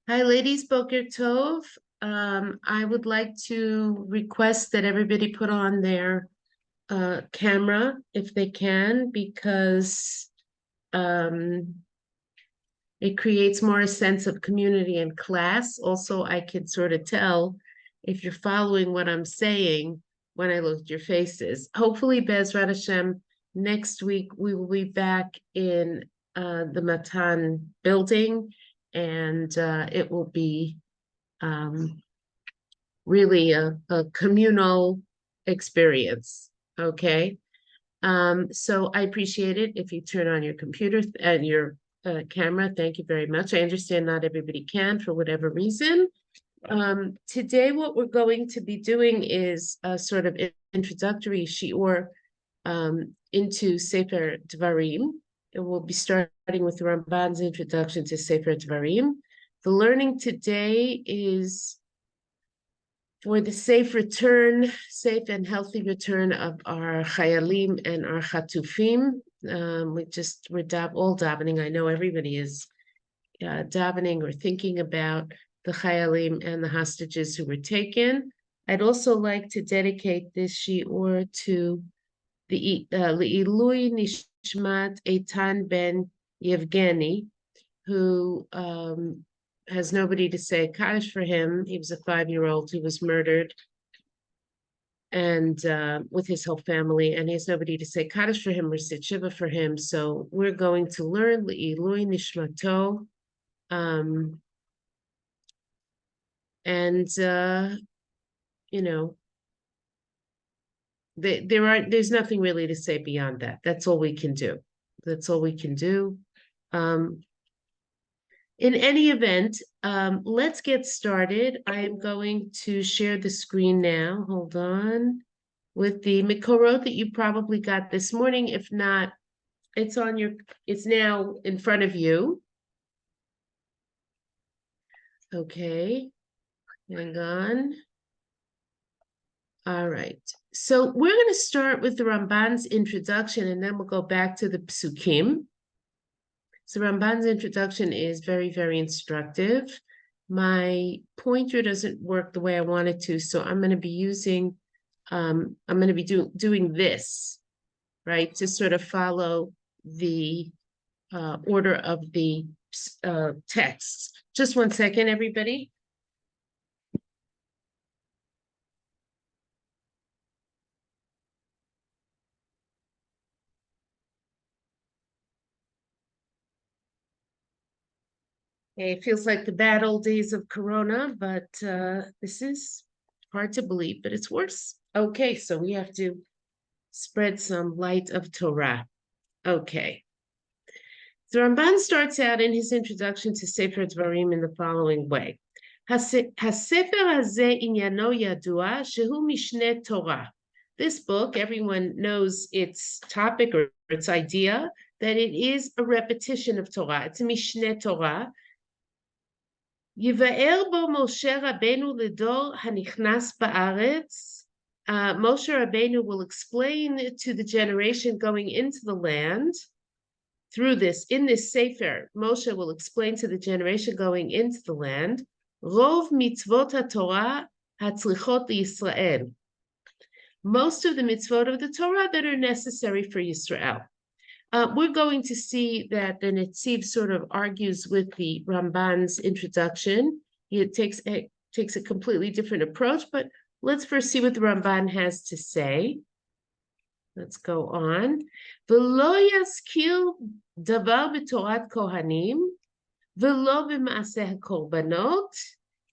Hi, ladies, Boker Tov. I would like to request that everybody put on their camera if they can, because um, it creates more a sense of community and class. Also, I can sort of tell if you're following what I'm saying when I look at your faces. Hopefully, Bezrat Hashem, next week we will be back in the Matan building, and it will be um, really a communal experience. Okay. So I appreciate it if you turn on your computer and your camera. Thank you very much. I understand not everybody can for whatever reason. Today, what we're going to be doing is a sort of introductory shiur into Sefer Devarim. And we'll be starting with Ramban's introduction to Sefer Devarim. The learning today is for the safe and healthy return of our chayalim and our chatufim. We're all davening. I know everybody is davening or thinking about the chayalim and the hostages who were taken. I'd also like to dedicate this shiur to the Le'ilui Nishmat Eitan Ben Yevgeny, who has nobody to say Kaddish for him. He was a 5-year-old who was murdered, and with his whole family, and he has nobody to say Kaddish for him or sit Shiva for him. So we're going to learn Le'ilui Nishmato, and you know, there's nothing really to say beyond that. That's all we can do. That's all we can do. In any event, let's get started. I am going to share the screen now. Hold on. With the Mikorot that you probably got this morning. If not, it's now in front of you. Okay. Hang on. All right. So we're going to start with the Ramban's introduction, and then we'll go back to the Psukim. So Ramban's introduction is very, very instructive. My pointer doesn't work the way I want it to, so I'm going to be using, I'm going to be doing this, right, to sort of follow the order of the texts. Just one second, everybody. It feels like the bad old days of Corona, but this is hard to believe, but it's worse. Okay, so we have to spread some light of Torah. Okay. The Ramban starts out in his introduction to Sefer Devarim in the following way. Hasefer hazeh inyano yadua shehu mishne Torah. This book, everyone knows its topic or its idea, that it is a repetition of Torah. It's a Mishne Torah. Yivaer bo Moshe Rabbeinu ledor hanichnas ba'aretz. Moshe Rabbeinu will explain to the generation going into the land through this, in this Sefer. Moshe will explain to the generation going into the land, Rov mitzvot haTorah hatzlichot Yisrael. Most of the mitzvot of the Torah that are necessary for Yisrael. We're going to see that the Netziv sort of argues with the Ramban's introduction. It takes a completely different approach, but let's first see what the Ramban has to say. Let's go on. V'lo yaskil davar b'torat kohanim, v'lo b'maaseh hakorbanot,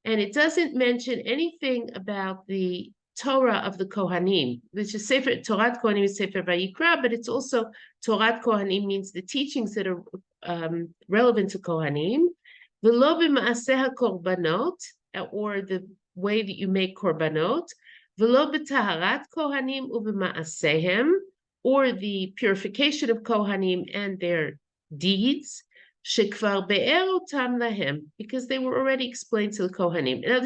and it doesn't mention anything about the Torah of the Kohanim, which is Sefer Torat Kohanim is Sefer Vayikra, but it's also Torat Kohanim means the teachings that are relevant to Kohanim. V'lo b'maaseh hakorbanot, or the way that you make korbanot. V'lo b'taharat Kohanim u'b'maasehem, or the purification of Kohanim and their deeds. Shekvar be'er otam lahem, because they were already explained to the Kohanim. Now,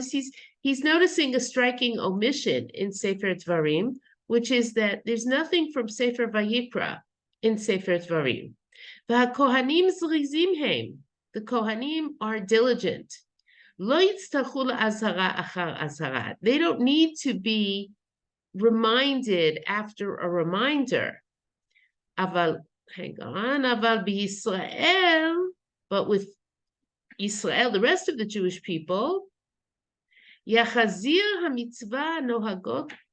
he's noticing a striking omission in Sefer Devarim, which is that there's nothing from Sefer Vayikra in Sefer Devarim. V'hakohanim zrizim heim, the Kohanim are diligent. They don't need to be reminded after a reminder. Aval, hang on, aval b'Yisrael, but with Israel, the rest of the Jewish people, יחזיר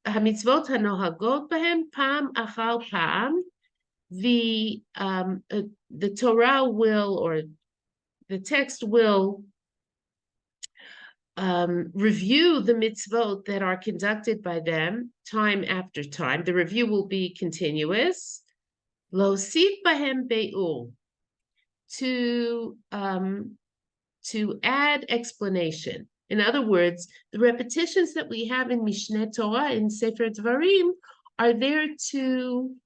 המצוות הנוהגות בהם פעם אחר פעם, the Torah will, or the text will review the mitzvot that are conducted by them time after time. The review will be continuous. Losif bahem be'ur, to add explanation. In other words, the repetitions that we have in Mishneh Torah in Sefer Devarim are there to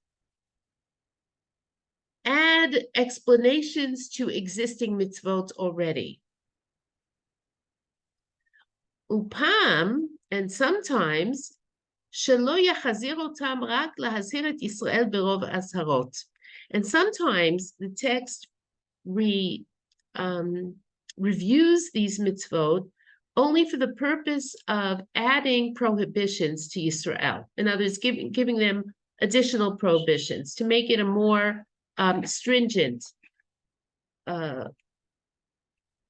add explanations to existing mitzvot already. Upam, and sometimes, shelo yachazir otam rak lahazir et Yisrael berov azharot. And sometimes the text reviews these mitzvot only for the purpose of adding prohibitions to Yisrael. In other words, giving them additional prohibitions to make it a more stringent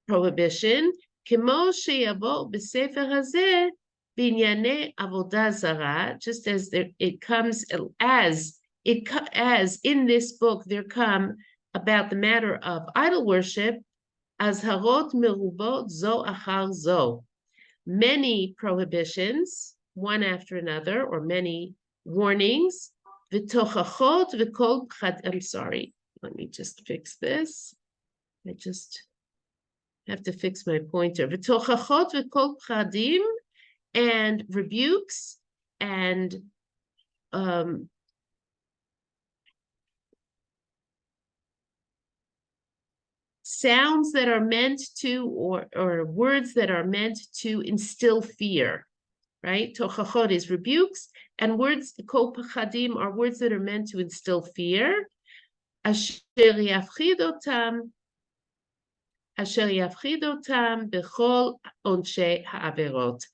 prohibition. Just as it comes as in this book there come about the matter of idol worship, azharot merubot zo achar zo, many prohibitions one after another, or many warnings. V'tochachot v'kol pchad. I'm sorry, let me just fix this. I just have to fix my pointer. V'tochachot v'kol pchadim, and rebukes and sounds that are meant to, or words that are meant to instill fear, right? Tochachot is rebukes, and words, kol pachadim, are words that are meant to instill fear. Asher yafchid otam bechol onshe ha'averot,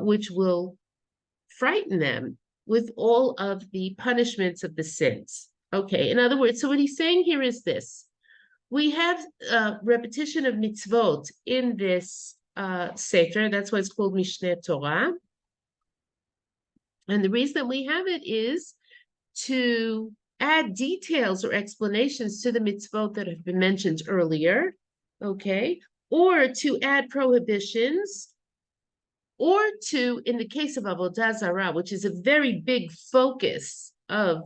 which will frighten them with all of the punishments of the sins. Okay, in other words, so what he's saying here is this. We have repetition of mitzvot in this Sefer. That's why it's called Mishneh Torah. And the reason that we have it is to add details or explanations to the mitzvot that have been mentioned earlier, okay? Or to add prohibitions, or to, in the case of Avodah Zarah, which is a very big focus of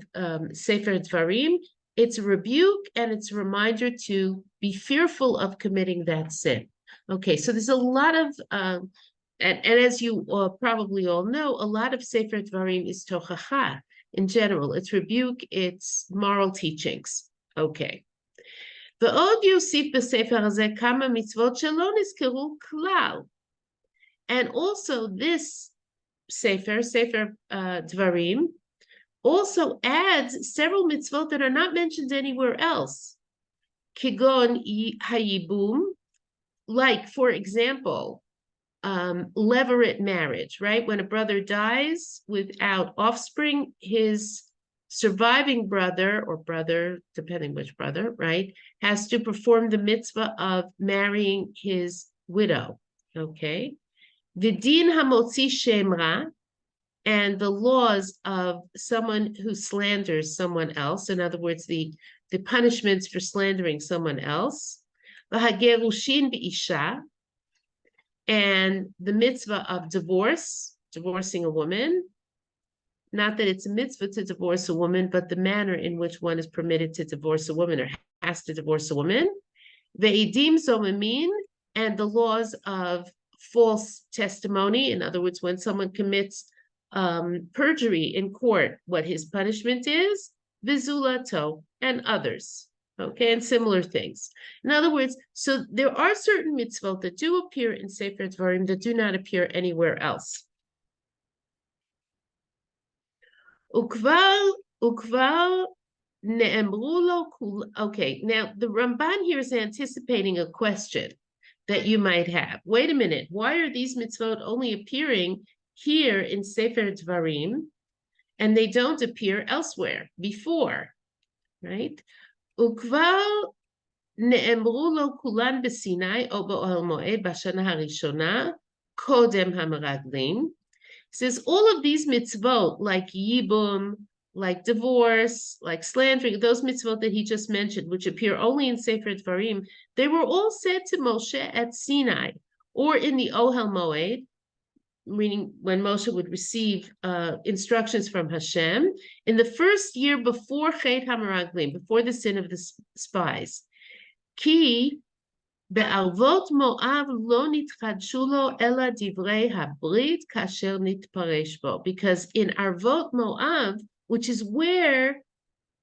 Sefer Devarim, it's a rebuke and it's a reminder to be fearful of committing that sin. Okay, so there's a lot of, and as you probably all know, a lot of Sefer Devarim is tochacha in general. It's rebuke, it's moral teachings. Okay. ועוד יוסיף בספר הזה כמה מצוות שלא נזכרו כלל. And also this Sefer Devarim, also adds several mitzvot that are not mentioned anywhere else. Kigon hayibum, like, for example, levirate marriage, right? When a brother dies without offspring, his surviving brother, or brother, depending which brother, right, has to perform the mitzvah of marrying his widow, okay? Vidin hamotzi shemra, and the laws of someone who slanders someone else, in other words, the punishments for slandering someone else, v'hagerushin b'isha, and the mitzvah of divorcing a woman. Not that it's a mitzvah to divorce a woman, but the manner in which one is permitted to divorce a woman or has to divorce a woman. Ve'idim zomamin, and the laws of false testimony. In other words, when someone commits perjury in court, what his punishment is, vizulato, and others, okay, and similar things. In other words, so there are certain mitzvot that do appear in Sefer Devarim that do not appear anywhere else. Ukvar ne'emru lo kul. Okay, now the Ramban here is anticipating a question that you might have. Wait a minute, why are these mitzvot only appearing here in Sefer Devarim, and they don't appear elsewhere before, right? Ukvar ne'emru lo kulan b'Sinai o b'Ohel Moed b'Shana harishona kodem hameraglim. Says all of these mitzvot, like yibum, like divorce, like slandering, those mitzvot that he just mentioned, which appear only in Sefer Devarim, they were all said to Moshe at Sinai or in the Ohel Moed, meaning when Moshe would receive instructions from Hashem in the first year before Chet HaMeraglim, before the sin of the spies. Ki בערבות מואב לא נתחדשו לו אלא דברי הברית כאשר נתפרש בו. Because in Arvot Moav, which is where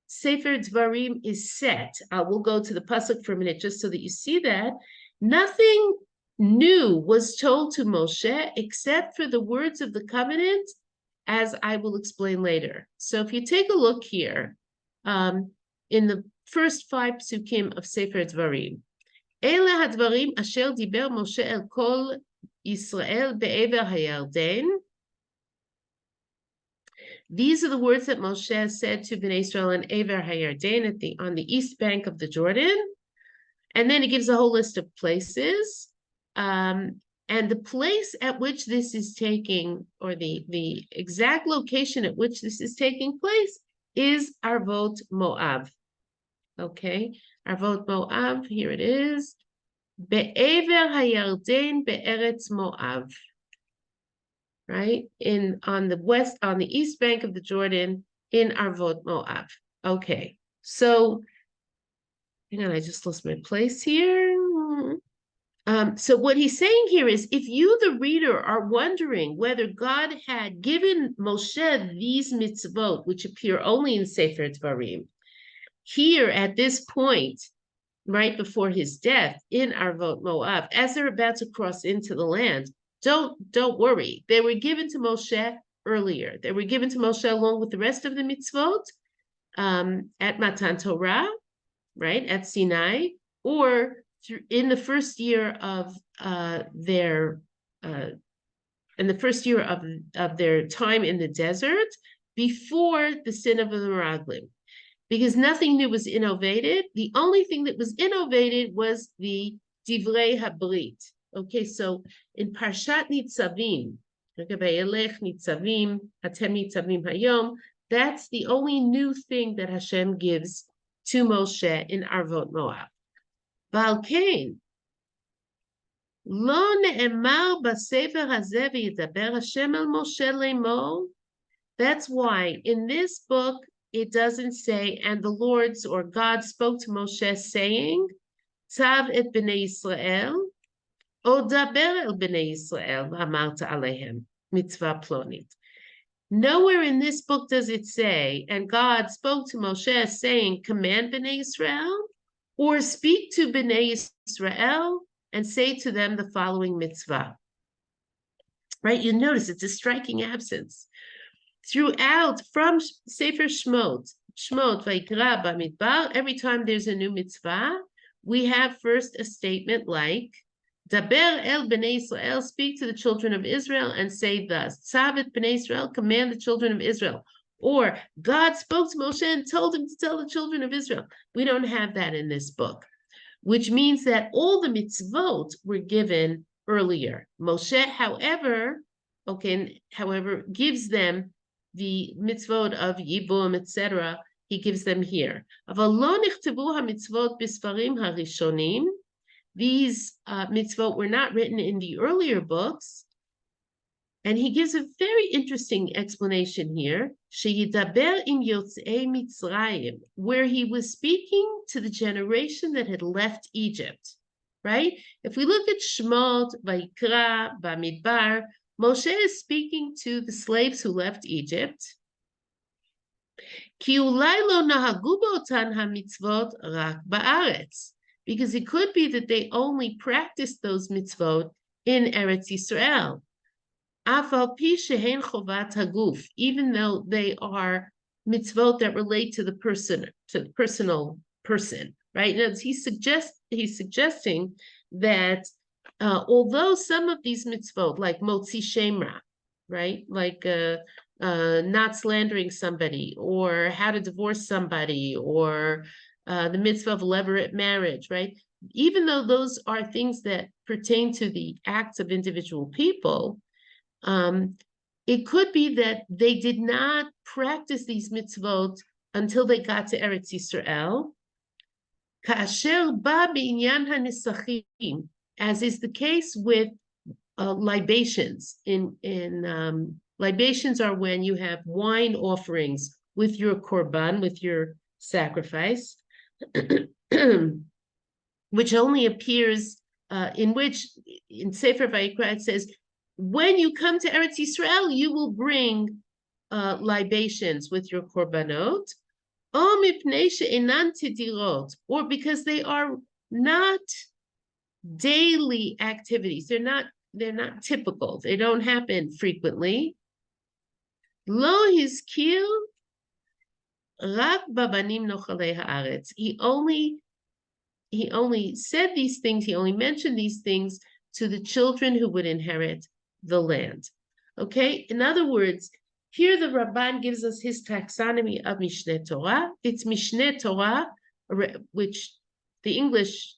Sefer Devarim is set, we'll go to the pasuk for a minute just so that you see that, nothing new was told to Moshe except for the words of the covenant, as I will explain later. So if you take a look here, in the first 5 psukim of Sefer Devarim, אלה הדברים אשר דיבר משה אל כל ישראל בעבר הירדן. These are the words that Moshe said to Bnei Israel in Ever HaYarden on the east bank of the Jordan. And then it gives a whole list of places. And the place at which this is taking, or the exact location at which this is taking place, is Arvot Moav. Okay, Arvot Moav, here it is. Be'ever hayarden be'eretz Moav. Right? On the east bank of the Jordan, in Arvot Moav. Okay, so hang on, I just lost my place here. So what he's saying here is, if you, the reader, are wondering whether God had given Moshe these mitzvot, which appear only in Sefer Devarim, here at this point, right before his death in Arvot Moav, as they're about to cross into the land, don't worry. They were given to Moshe earlier. They were given to Moshe along with the rest of the mitzvot at Matan Torah, right, at Sinai, or in the first year of their time in the desert, before the sin of the Meraglim. Because nothing new was innovated. The only thing that was innovated was the Divrei Habrit. Okay, so in Parshat Nitzavim, Nitzavim, Atem Nitzavim Hayom, that's the only new thing that Hashem gives to Moshe in Arvot Moav. Valkein, Lo ne'emar b'sefer hazeh v'yidaber Hashem el Moshe le'mor. That's why in this book, it doesn't say, and the Lord's or God spoke to Moshe saying, Tzav et b'nei Yisrael, o daber el b'nei Yisrael, v'amarta alehem, mitzvah plonit. Nowhere in this book does it say, and God spoke to Moshe saying, command b'nei Yisrael, or speak to b'nei Yisrael and say to them the following mitzvah. Right? You notice it's a striking absence. Throughout, from Sefer Shmot, Vayikra, Bamidbar, every time there's a new mitzvah, we have first a statement like, Daber el b'nei Israel, speak to the children of Israel and say thus, Tzavet b'nei Israel, command the children of Israel. Or, God spoke to Moshe and told him to tell the children of Israel. We don't have that in this book, which means that all the mitzvot were given earlier. Moshe, however, gives them the mitzvot of Yibum, etc., he gives them here. These mitzvot were not written in the earlier books. And he gives a very interesting explanation here, where he was speaking to the generation that had left Egypt, right? If we look at Shmot, Vayikra, Bamidbar, Moshe is speaking to the slaves who left Egypt. Because it could be that they only practiced those mitzvot in Eretz Yisrael. Even though they are mitzvot that relate to the personal person, right? Now he's suggesting that although some of these mitzvot, like motzi shemra, right, like not slandering somebody, or how to divorce somebody, or the mitzvah of levirate marriage, right? Even though those are things that pertain to the acts of individual people, it could be that they did not practice these mitzvot until they got to Eretz Yisrael. Ka'asher ba b'inyan hanisachim, as is the case with libations. Libations are when you have wine offerings with your korban, with your sacrifice, which only appears in Sefer Vayikra it says, when you come to Eretz Yisrael, you will bring libations with your korbanot, or because they are not daily activities. They're not typical. They don't happen frequently. Lo hizkir rak babanim nochalei haaretz. He only said these things, he only mentioned these things to the children who would inherit the land. Okay, in other words, here the Ramban gives us his taxonomy of Mishneh Torah. It's Mishneh Torah, which the English,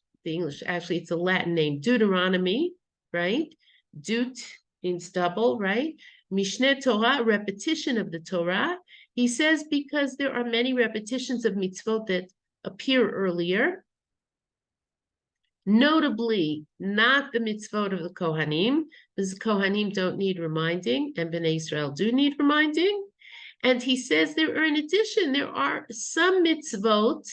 actually, it's a Latin name, Deuteronomy, right? Deut means double, right? Mishneh Torah, repetition of the Torah. He says because there are many repetitions of mitzvot that appear earlier, notably not the mitzvot of the Kohanim, because the Kohanim don't need reminding, and Bnei Israel do need reminding. And he says in addition, there are some mitzvot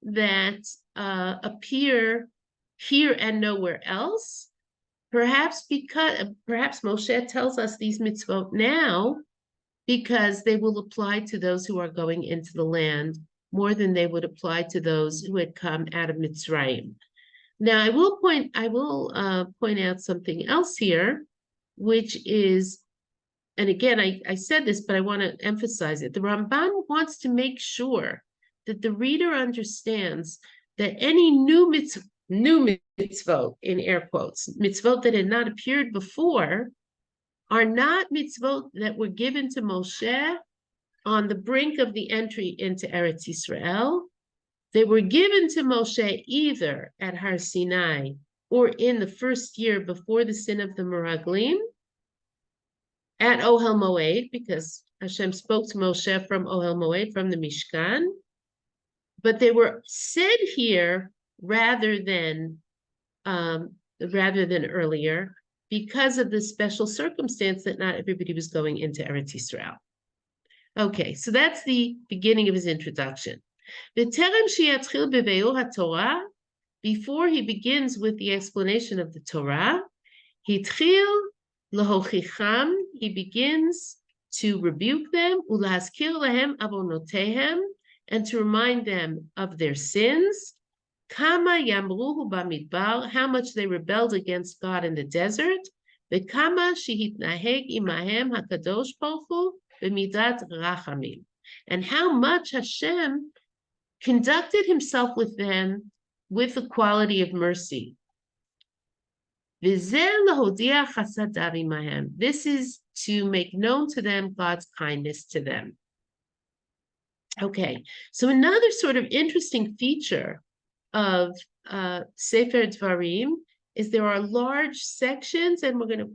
that appear here and nowhere else. Perhaps Moshe tells us these mitzvot now because they will apply to those who are going into the land more than they would apply to those who had come out of Mitzrayim. Now, I will point out something else here, which is, and again, I said this, but I want to emphasize it. The Ramban wants to make sure that the reader understands that any new mitzvot, in air quotes, mitzvot that had not appeared before, are not mitzvot that were given to Moshe on the brink of the entry into Eretz Yisrael. They were given to Moshe either at Har Sinai or in the first year before the sin of the Meraglim, at Ohel Moed, because Hashem spoke to Moshe from Ohel Moed, from the Mishkan. But they were said here rather than earlier, because of the special circumstance that not everybody was going into Eretz Yisrael. Okay, so that's the beginning of his introduction. Before he begins with the explanation of the Torah, he begins to rebuke them, and to remind them of their sins, how much they rebelled against God in the desert, and how much Hashem conducted himself with them with the quality of mercy. This is to make known to them God's kindness to them. Okay, so another sort of interesting feature of Sefer Devarim is there are large sections, and we're going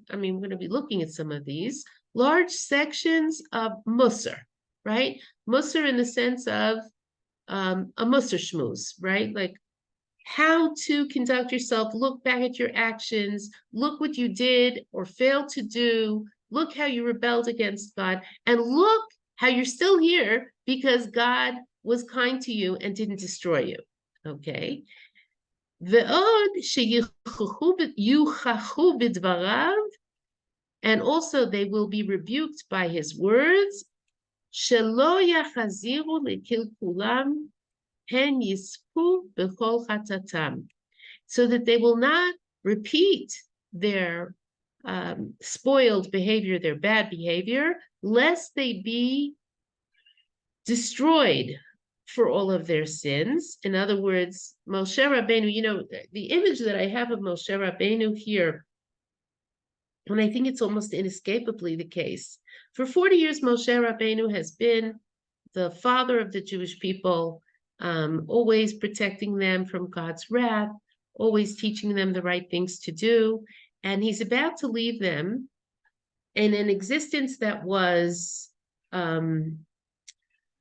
to be looking at some of these large sections of Musar, right? Musar in the sense of a Musar shmuz, right? Like how to conduct yourself, look back at your actions, look what you did or failed to do, look how you rebelled against God, and look how you're still here because God was kind to you and didn't destroy you, okay? And also they will be rebuked by his words, so that they will not repeat their spoiled behavior, their bad behavior, lest they be destroyed for all of their sins. In other words, Moshe Rabbeinu, the image that I have of Moshe Rabbeinu here, and I think it's almost inescapably the case. For 40 years, Moshe Rabbeinu has been the father of the Jewish people, always protecting them from God's wrath, always teaching them the right things to do. And he's about to leave them in an existence that was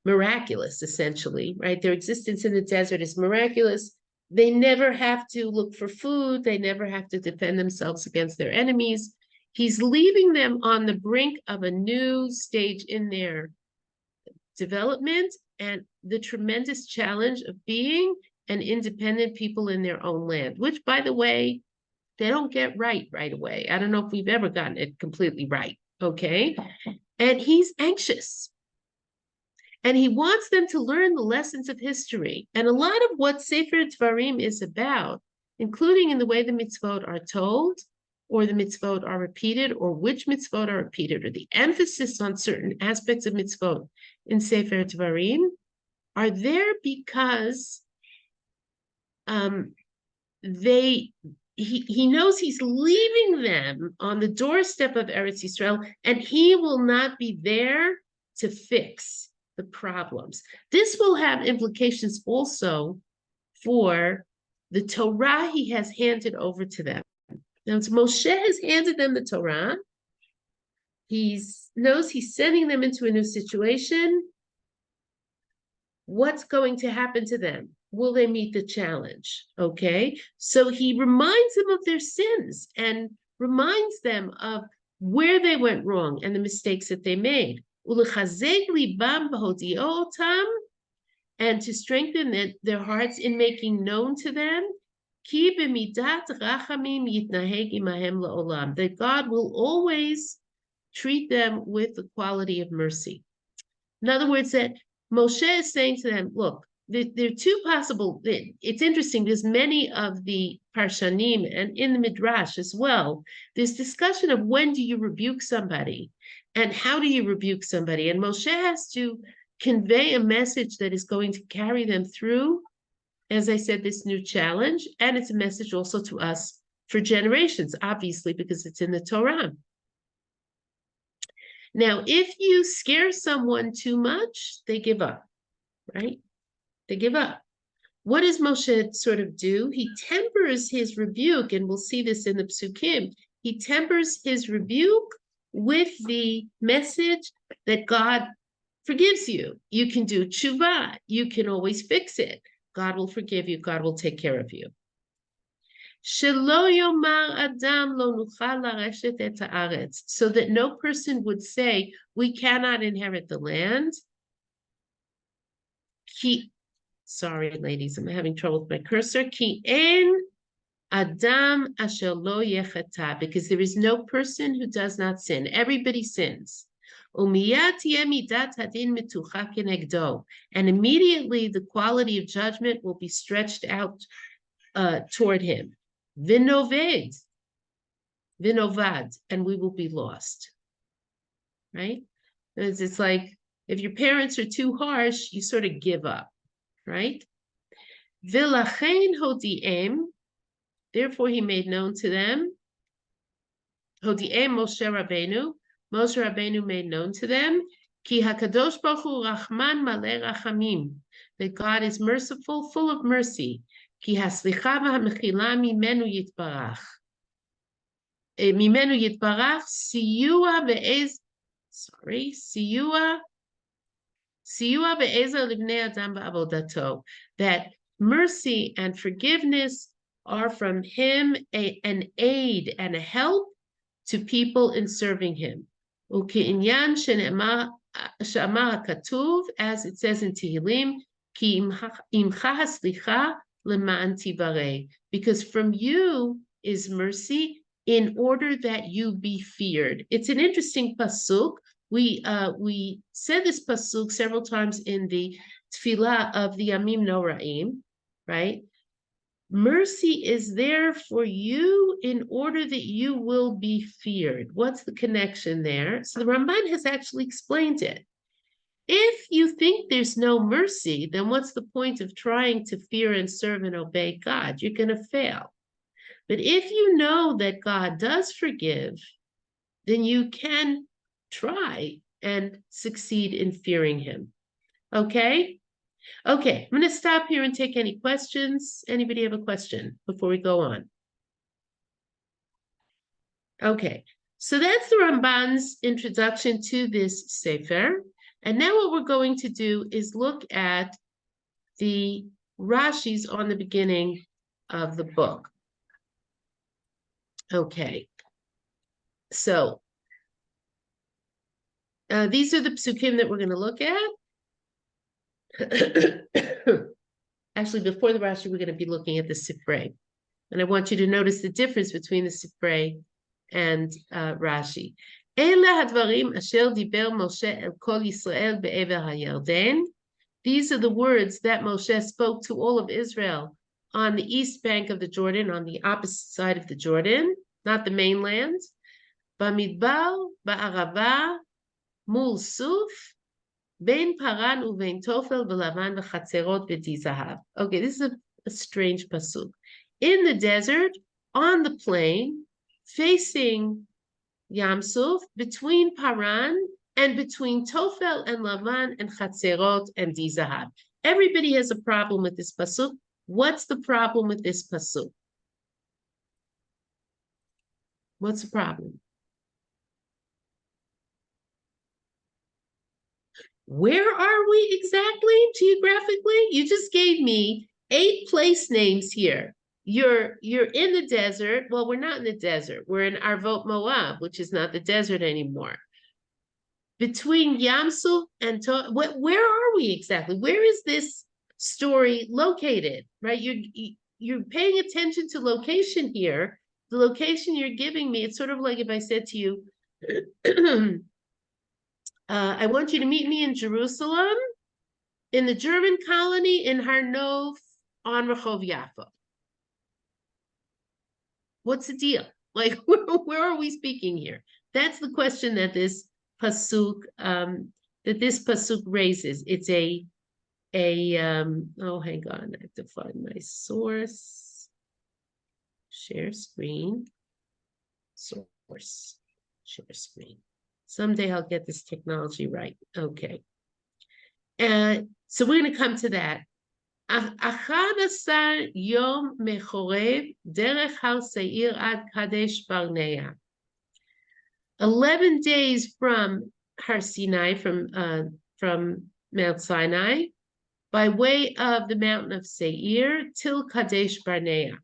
miraculous, essentially, right? Their existence in the desert is miraculous. They never have to look for food. They never have to defend themselves against their enemies. He's leaving them on the brink of a new stage in their development and the tremendous challenge of being an independent people in their own land, which, by the way, they don't get right away. I don't know if we've ever gotten it completely right, okay? And he's anxious. And he wants them to learn the lessons of history. And a lot of what Sefer Devarim is about, including in the way the mitzvot are told, or the mitzvot are repeated, or which mitzvot are repeated, or the emphasis on certain aspects of mitzvot in Sefer Devarim, are there because he knows he's leaving them on the doorstep of Eretz Yisrael, and he will not be there to fix the problems. This will have implications also for the Torah he has handed over to them. Now, Moshe has handed them the Torah. He knows he's sending them into a new situation. What's going to happen to them? Will they meet the challenge? Okay, so he reminds them of their sins and reminds them of where they went wrong and the mistakes that they made. And to strengthen their hearts in making known to them that God will always treat them with the quality of mercy. In other words, that Moshe is saying to them, look, there are two possible, it's interesting, there's many of the Parshanim and in the Midrash as well, there's discussion of when do you rebuke somebody and how do you rebuke somebody. And Moshe has to convey a message that is going to carry them through, as I said, this new challenge. And it's a message also to us for generations, obviously, because it's in the Torah. Now, if you scare someone too much, they give up, right? They give up. What does Moshe sort of do? He tempers his rebuke, and we'll see this in the Psukim. He tempers his rebuke with the message that God forgives you. You can do tshuva. You can always fix it. God will forgive you. God will take care of you. So that no person would say, we cannot inherit the land. Sorry, ladies, I'm having trouble with my cursor. Ki en adam asher lo yechata, because there is no person who does not sin. Everybody sins. And immediately the quality of judgment will be stretched out toward him. Vinovad, and we will be lost. Right? It's like if your parents are too harsh, you sort of give up. Right? Vilachein hodiem, therefore he made known to them. Hodiem Moshe Rabbeinu made known to them. Ki hakadosh baruch hu rachman maleh rachamim, that God is merciful, full of mercy. Ki haslicha v'hamechila mimenu yitbarach. Mimenu yitbarach siyua ve'ezer livnei adam ba'avodato, that mercy and forgiveness are from him an aid and a help to people in serving him. U'ki'inyan she'amar katuv, as it says in Tehillim, ki imcha haslicha lema'an tivarei, because from you is mercy in order that you be feared. It's an interesting pasuk. We said this pasuk several times in the tefillah of the Yamim Noraim, right? Mercy is there for you in order that you will be feared. What's the connection there? So the Ramban has actually explained it. If you think there's no mercy, then what's the point of trying to fear and serve and obey God? You're going to fail. But if you know that God does forgive, then you can try and succeed in fearing him. Okay? Okay, I'm going to stop here and take any questions. Anybody have a question before we go on? Okay, so that's the Ramban's introduction to this Sefer. And now what we're going to do is look at the Rashis on the beginning of the book. Okay, so these are the psukim that we're going to look at. Actually, before the Rashi, we're going to be looking at the Sefer. And I want you to notice the difference between the Sefer and Rashi. Ela hadvarim asher diber Moshe el kol Yisrael be'ever hayarden. These are the words that Moshe spoke to all of Israel on the east bank of the Jordan, on the opposite side of the Jordan, not the mainland. Bamidbar, ba'arava, mul suf, ben paran uven tofel v'lavan v'chatzerot v'tizahav. Okay, this is a strange pasuk. In the desert, on the plain, facing Yam Suf, between Paran and between Tofel and Lavan and Chatzerot and Dizahav. Everybody has a problem with this pasuk. What's the problem with this pasuk? What's the problem? Where are we exactly geographically? You just gave me 8 place names here. You're in the desert. Well, we're not in the desert. We're in Arvot Moab, which is not the desert anymore. Between Yam Suf and where are we exactly? Where is this story located? Right? You're paying attention to location here. The location you're giving me, it's sort of like if I said to you, I want you to meet me in Jerusalem, in the German colony in Har Nov on Rehov Yafa. What's the deal? Like, where are we speaking here? That's the question that this pasuk raises. It's oh, hang on, I have to find my source. Share screen. Source. Share screen. Someday I'll get this technology right. Okay. And so we're going to come to that. 11 יום מחורב דרך הר שעיר עד קדש ברנע. 11 days from Har Sinai, from Mount Sinai, by way of the mountain of Seir till Kadesh Barnea.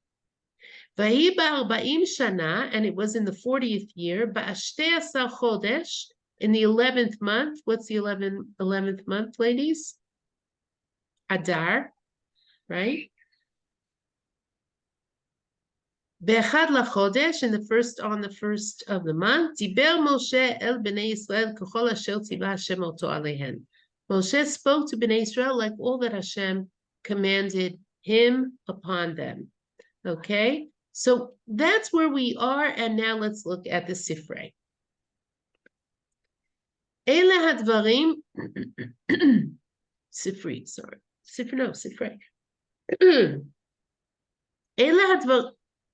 Vahi ba'arba'im shana, and it was in the 40th year, ba'ashtei asar chodesh, in the 11th month. What's the 11th month, ladies? Adar. Right? Be'echad lachodesh, on the first of the month, Diber Moshe el bnei Yisrael k'chol asher tzivah Hashem oto alehen. Moshe spoke to bnei Israel like all that Hashem commanded him upon them. Okay? So that's where we are, and now let's look at the Sifrei. Ele hadvarim, Sifri, sorry. Sifrei.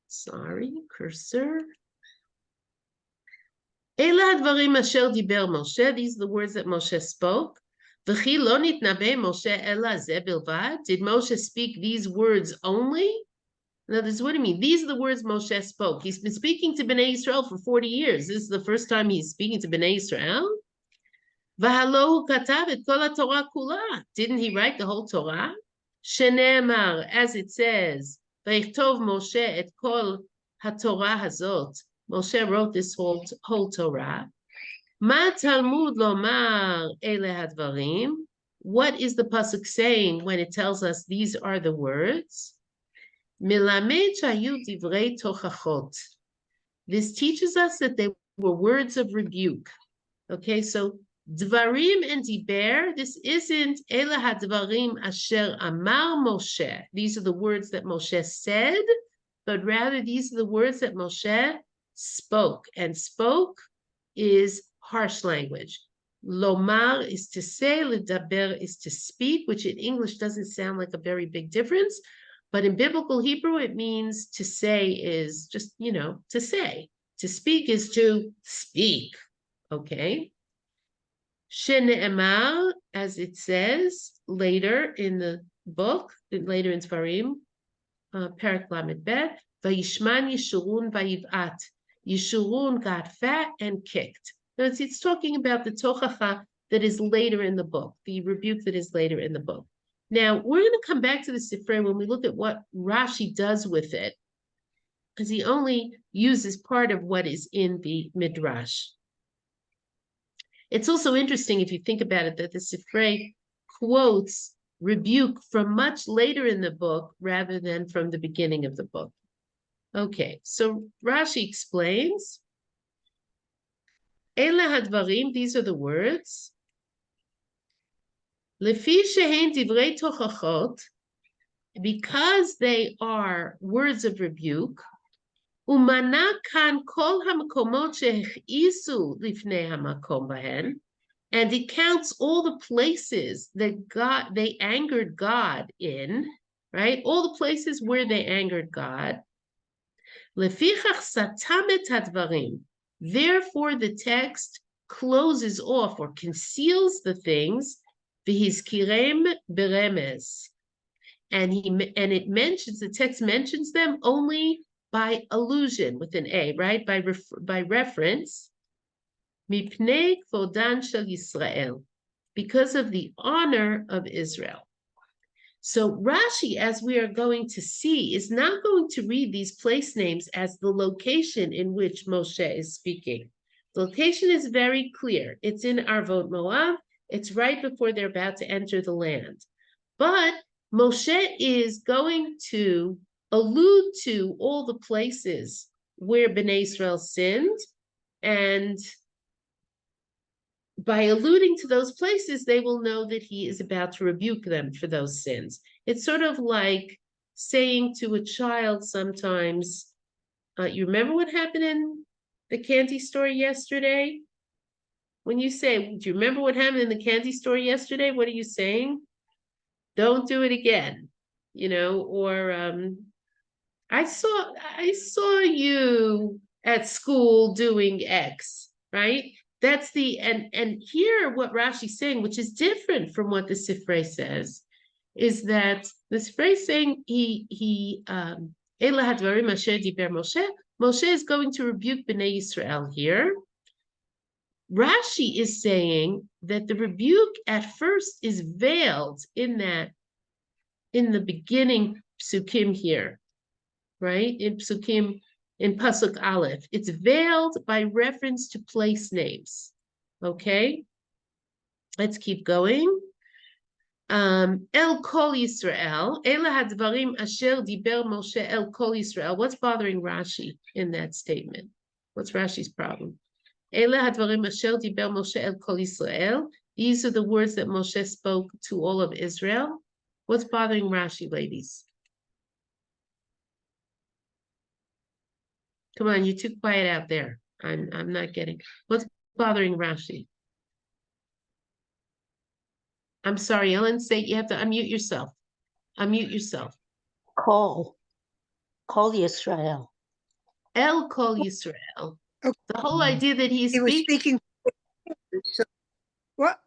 Sorry, cursor. Ela hadvarim asher diber Moshe. These are the words that Moshe spoke. V'chi lo nitnabeh Moshe ela zeh bilvad. Did Moshe speak these words only? In other words, what do you mean? These are the words Moshe spoke. He's been speaking to Bnei Israel for 40 years. This is the first time he's speaking to Bnei Israel. V'halo hu katav et kol haTorah kula. Didn't he write the whole Torah? Shene'emar, as it says, V'yichtov Moshe et kol haTorah hazot. Moshe wrote this whole Torah. Ma Talmud lomar ele hadvarim. What is the pasuk saying when it tells us these are the words? Melamed shayu divrei tochachot. This teaches us that they were words of rebuke. Okay, so Devarim and Diber, this isn't Ela hadvarim asher amar Moshe. These are the words that Moshe said, but rather these are the words that Moshe spoke. And spoke is harsh language. Lomar is to say, ledaber is to speak, which in English doesn't sound like a very big difference. But in biblical Hebrew, it means to say is just, to say. To speak is to speak, okay? Shene'emar, as it says later in the book, later in Devarim, Perek Lamed Bet, Vayishman Yeshurun Vayiv'at. Yeshurun got fat and kicked. Now it's talking about the tochacha that is later in the book, the rebuke that is later in the book. Now, we're going to come back to the Sefer when we look at what Rashi does with it, because he only uses part of what is in the Midrash. It's also interesting, if you think about it, that the Sefer quotes rebuke from much later in the book rather than from the beginning of the book. Okay, so Rashi explains, Ela hadvarim, these are the words, Lefi shehen divrei tochachot, because they are words of rebuke, umana kan kol hamakomot shehisu lifnei hamakom bahen, and it counts all the places that they angered God in, right? All the places where they angered God. Lefichach satam et hadvarim. Therefore, the text closes off or conceals the things, v'hizkirem beremes, and it mentions, the text mentions them only by allusion with an a, right? By reference. Mipnei kvodan shel Yisrael, because of the honor of Israel. So Rashi, as we are going to see, is not going to read these place names as the location in which Moshe is speaking. The location is very clear. It's in Arvot Moab. It's right before they're about to enter the land. But Moshe is going to allude to all the places where Bnei Israel sinned, and by alluding to those places, they will know that he is about to rebuke them for those sins. It's sort of like saying to a child sometimes, you remember what happened in the candy store yesterday? When you say, do you remember what happened in the candy store yesterday? What are you saying? Don't do it again, or I saw you at school doing X, right? That's and here what Rashi's saying, which is different from what the Sefer says, is that the Sefer is saying Moshe is going to rebuke Bnei Israel here. Rashi is saying that the rebuke at first is veiled in the beginning psukim here, right? In psukim, in Pasuk Aleph, it's veiled by reference to place names. Okay, let's keep going. El Kol Yisrael, Ela Hadvarim Asher Diber Moshe El Kol Yisrael. What's bothering Rashi in that statement? What's Rashi's problem? Ela Hadvarim Asher Diber Moshe El Kol Yisrael. These are the words that Moshe spoke to all of Israel. What's bothering Rashi, ladies? Come on, you're too quiet out there. I'm not getting. What's bothering Rashi? I'm sorry, Ellen. Say you have to unmute yourself. Unmute yourself. Call Yisrael. El Kol Yisrael. Okay. The whole idea that he was speaking. So, what?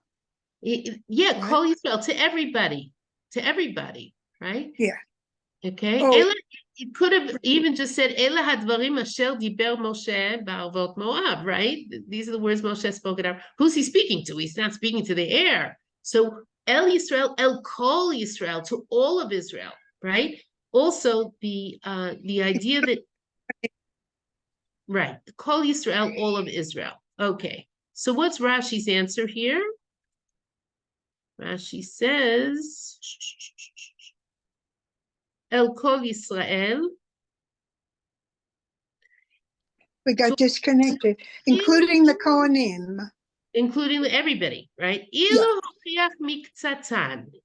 Yeah, What? Kol Yisrael, to everybody, right? Yeah. Okay. Oh. Ela, it could have even just said Ela hadvarim asher diber Moshe ba'arvot Moab, right? These are the words Moshe spoke at. Who's he speaking to? He's not speaking to the air. So El Yisrael, El Kol Yisrael, to all of Israel, right? Also the idea that, right, Kol Yisrael, all of Israel. Okay. So what's Rashi's answer here? Rashi says, El Kol Yisrael. We got disconnected, including the Kohanim. Including everybody, right? Yeah.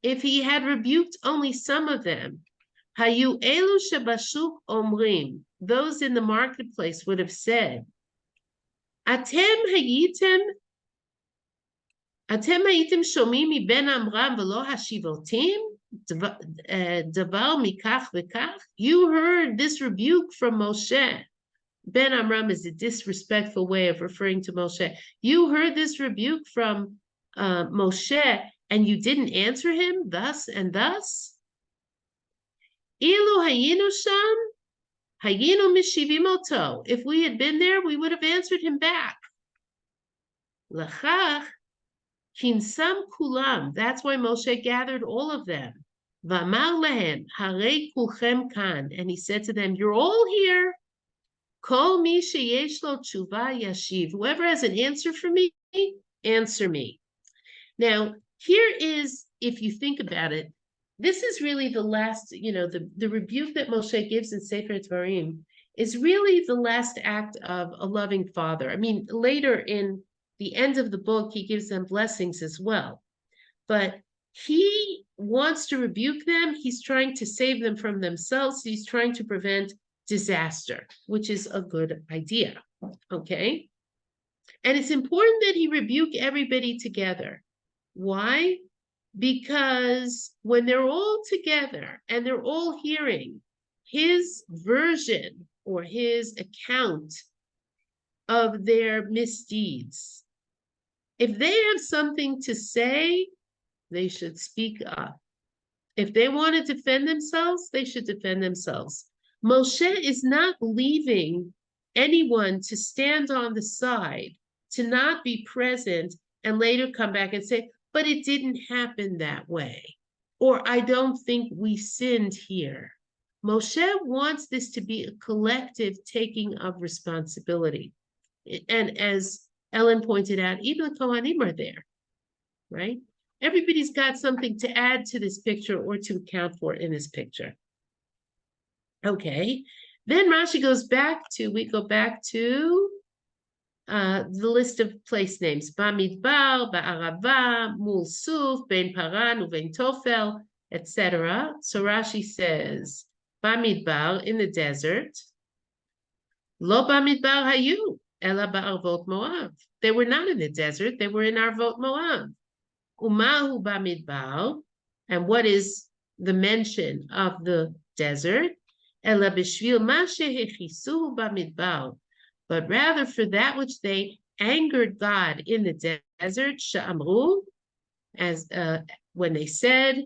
If he had rebuked only some of them, Hayu elu shebashuk omrim, those in the marketplace would have said, Atem hayitem אתם הייתם שומעים מבן עמרם ולא השיבותים? דבר מכך וכך? You heard this rebuke from Moshe. Ben Amram is a disrespectful way of referring to Moshe. You heard this rebuke from Moshe and you didn't answer him thus and thus? Ilu hayinu sham, hayinu mishivim oto. If we had been there, we would have answered him back. Lachach kinsam kulam. That's why Moshe gathered all of them. V'amar lehem harei kulchem kan. And he said to them, you're all here. Kol mi sheyesh lo tshuva yashiv. Whoever has an answer for me, answer me. Now, here is, if you think about it, this is really the last, the rebuke that Moshe gives in Sefer Devarim is really the last act of a loving father. I mean, later in the end of the book, he gives them blessings as well. But he wants to rebuke them. He's trying to save them from themselves. He's trying to prevent disaster, which is a good idea, okay? And it's important that he rebuke everybody together. Why? Because when they're all together and they're all hearing his version or his account of their misdeeds, if they have something to say, they should speak up. If they want to defend themselves, they should defend themselves. Moshe is not leaving anyone to stand on the side, to not be present, and later come back and say, but it didn't happen that way. Or I don't think we sinned here. Moshe wants this to be a collective taking of responsibility. And as Ellen pointed out, even the Kohanim are there, right? Everybody's got something to add to this picture or to account for in this picture. Okay, then Rashi we go back to the list of place names. Bamidbar, Ba'arava, Mul Suf, Ben Paran, Uven Tofel, etc. So Rashi says, Bamidbar, in the desert. Lo Bamidbar Hayu, Ela Ba'arvot Moav. They were not in the desert, they were in Arvot Moav. Umahu Bamidbar, and what is the mention of the desert? Ela b'shvil ma shehechisuhu bamidbar, but rather for that which they angered God in the desert, sha'amru, as when they said,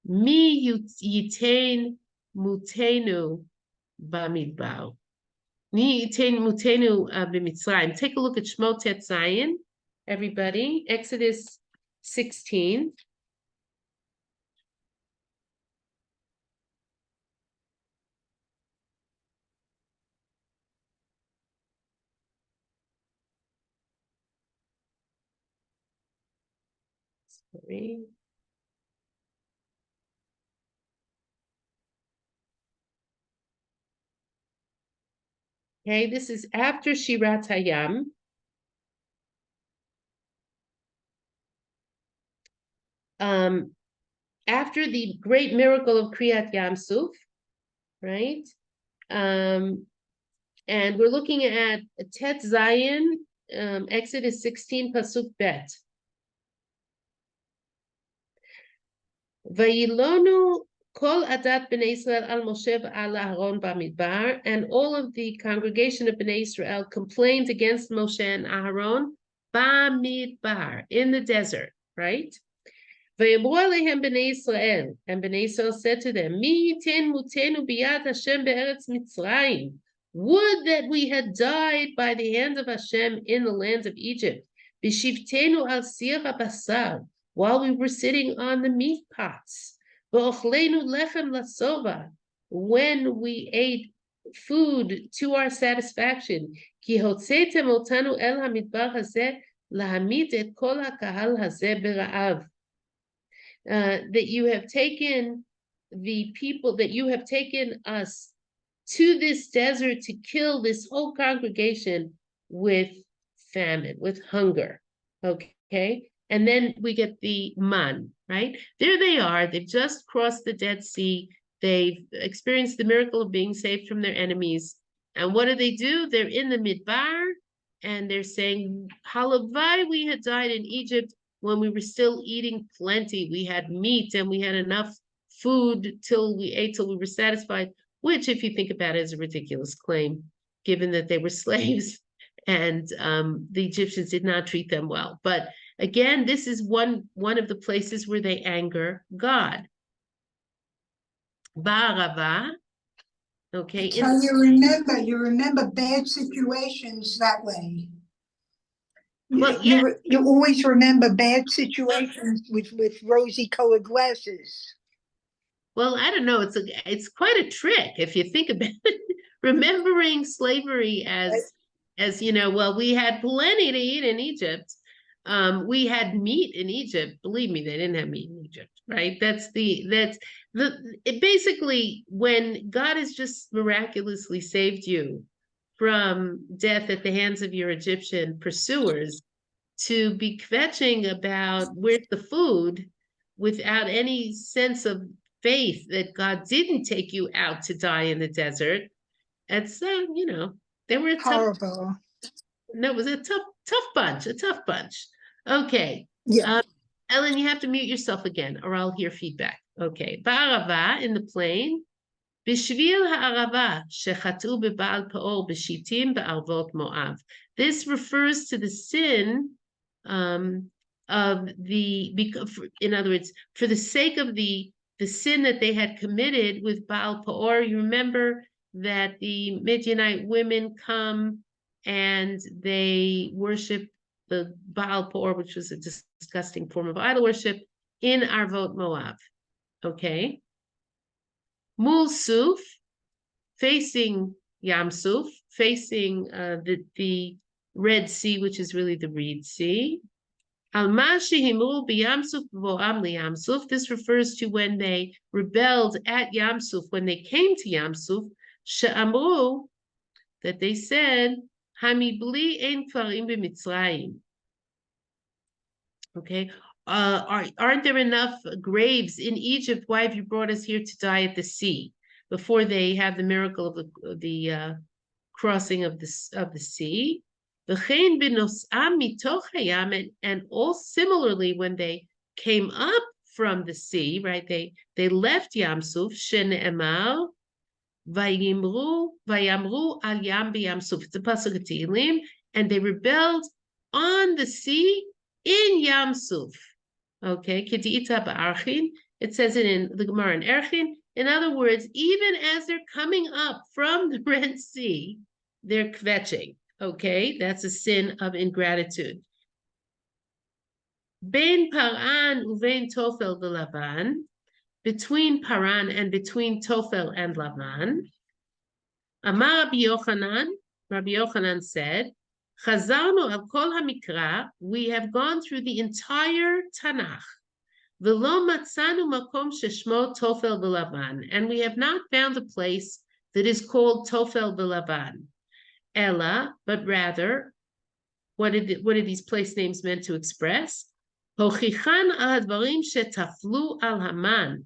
mi yitain mutenu bamidbar, mi yitain mutenu b'mitzrayim. Take a look at Shmot Tet Zayin, everybody. Exodus 16. Sorry. Okay, this is after Shirat Hayam. After the great miracle of Kriyat Yam Suf, right? And we're looking at Tet Zayin, Exodus 16, Pasuk Bet. Vayilonu kol adat b'nei Israel al Moshe v'al Aharon b'midbar, and all of the congregation of Bnei Israel complained against Moshe and Aharon b'midbar, in the desert, right? Vayimru alehem b'nei Israel, and Bnei Israel said to them, Mi yiten mutenu biyad Hashem be'eretz Mitzrayim. Would that we had died by the hand of Hashem in the land of Egypt. B'shivtenu al sir habasar, while we were sitting on the meat pots. V'ochlenu lechem lasova, when we ate food to our satisfaction. Ki hotzetem otanu el hamidbar hazeh lahamid et kol hakahal hazeh bera'av. That you have taken the people, that you have taken us to this desert to kill this whole congregation with famine, with hunger, okay? And then we get the man, right? There they are, they've just crossed the Dead Sea, they've experienced the miracle of being saved from their enemies, and what do? They're in the Midbar, and they're saying, Halavai, we had died in Egypt, when we were still eating plenty. We had meat and we had enough food till we ate till we were satisfied, which, if you think about it, is a ridiculous claim, given that they were slaves and the Egyptians did not treat them well. But again, this is one of the places where they anger God. Ba'arava, okay. So you remember bad situations that way. Well, yeah. You always remember bad situations with rosy colored glasses. Well, I don't know. It's quite a trick if you think about it. Remembering slavery as well, we had plenty to eat in Egypt. We had meat in Egypt. Believe me, they didn't have meat in Egypt, right? It basically, when God has just miraculously saved you from death at the hands of your Egyptian pursuers, to be kvetching about where's the food without any sense of faith that God didn't take you out to die in the desert. It's they were horrible. No, it was a tough bunch. Okay. Yeah. Ellen, you have to mute yourself again or I'll hear feedback. Okay. Ba'arava, in the plain. Bishvil ha'arava shechatu beba'al pa'or b'shitim ba'arvot Moav. This refers to the sin of in other words, for the sake of the sin that they had committed with Baal Peor. You remember that the Midianite women come and they worship the Baal Peor, which was a disgusting form of idol worship, in Arvot Moab. Okay. Mul Suf, facing Yam Suf, facing the Red Sea, which is really the Reed Sea. This refers to when they rebelled at Yam Suf, when they came to Yam Suf, she'amru, that they said, Hamibli ein kvarim b'Mitzrayim. Okay, aren't there enough graves in Egypt? Why have you brought us here to die at the sea? Before they have the miracle of the crossing of the sea. And all similarly, when they came up from the sea, right? They left Yam Suf, shene'emar, vayamru al yam b'Yam Suf. It's a pasuk of Tehillim, and they rebelled on the sea in Yam Suf. Okay, Kedi'ita ba'archin. It says it in the Gemara in Erchin. In other words, even as they're coming up from the Red Sea, they're kvetching. Okay, that's a sin of ingratitude. Ben Paran uvein Tofel v'Lavan, between Paran and between Tofel and Lavan. Amar Rabbi Yochanan said, Chazarnu al kol hamikra, we have gone through the entire Tanakh. V'lo matzanu makom sheshmo Tofel v'Lavan, and we have not found a place that is called Tofel v'Lavan. Ella, but rather, what are these place names meant to express? Hochichan al hadvarim shetaflu al Haman.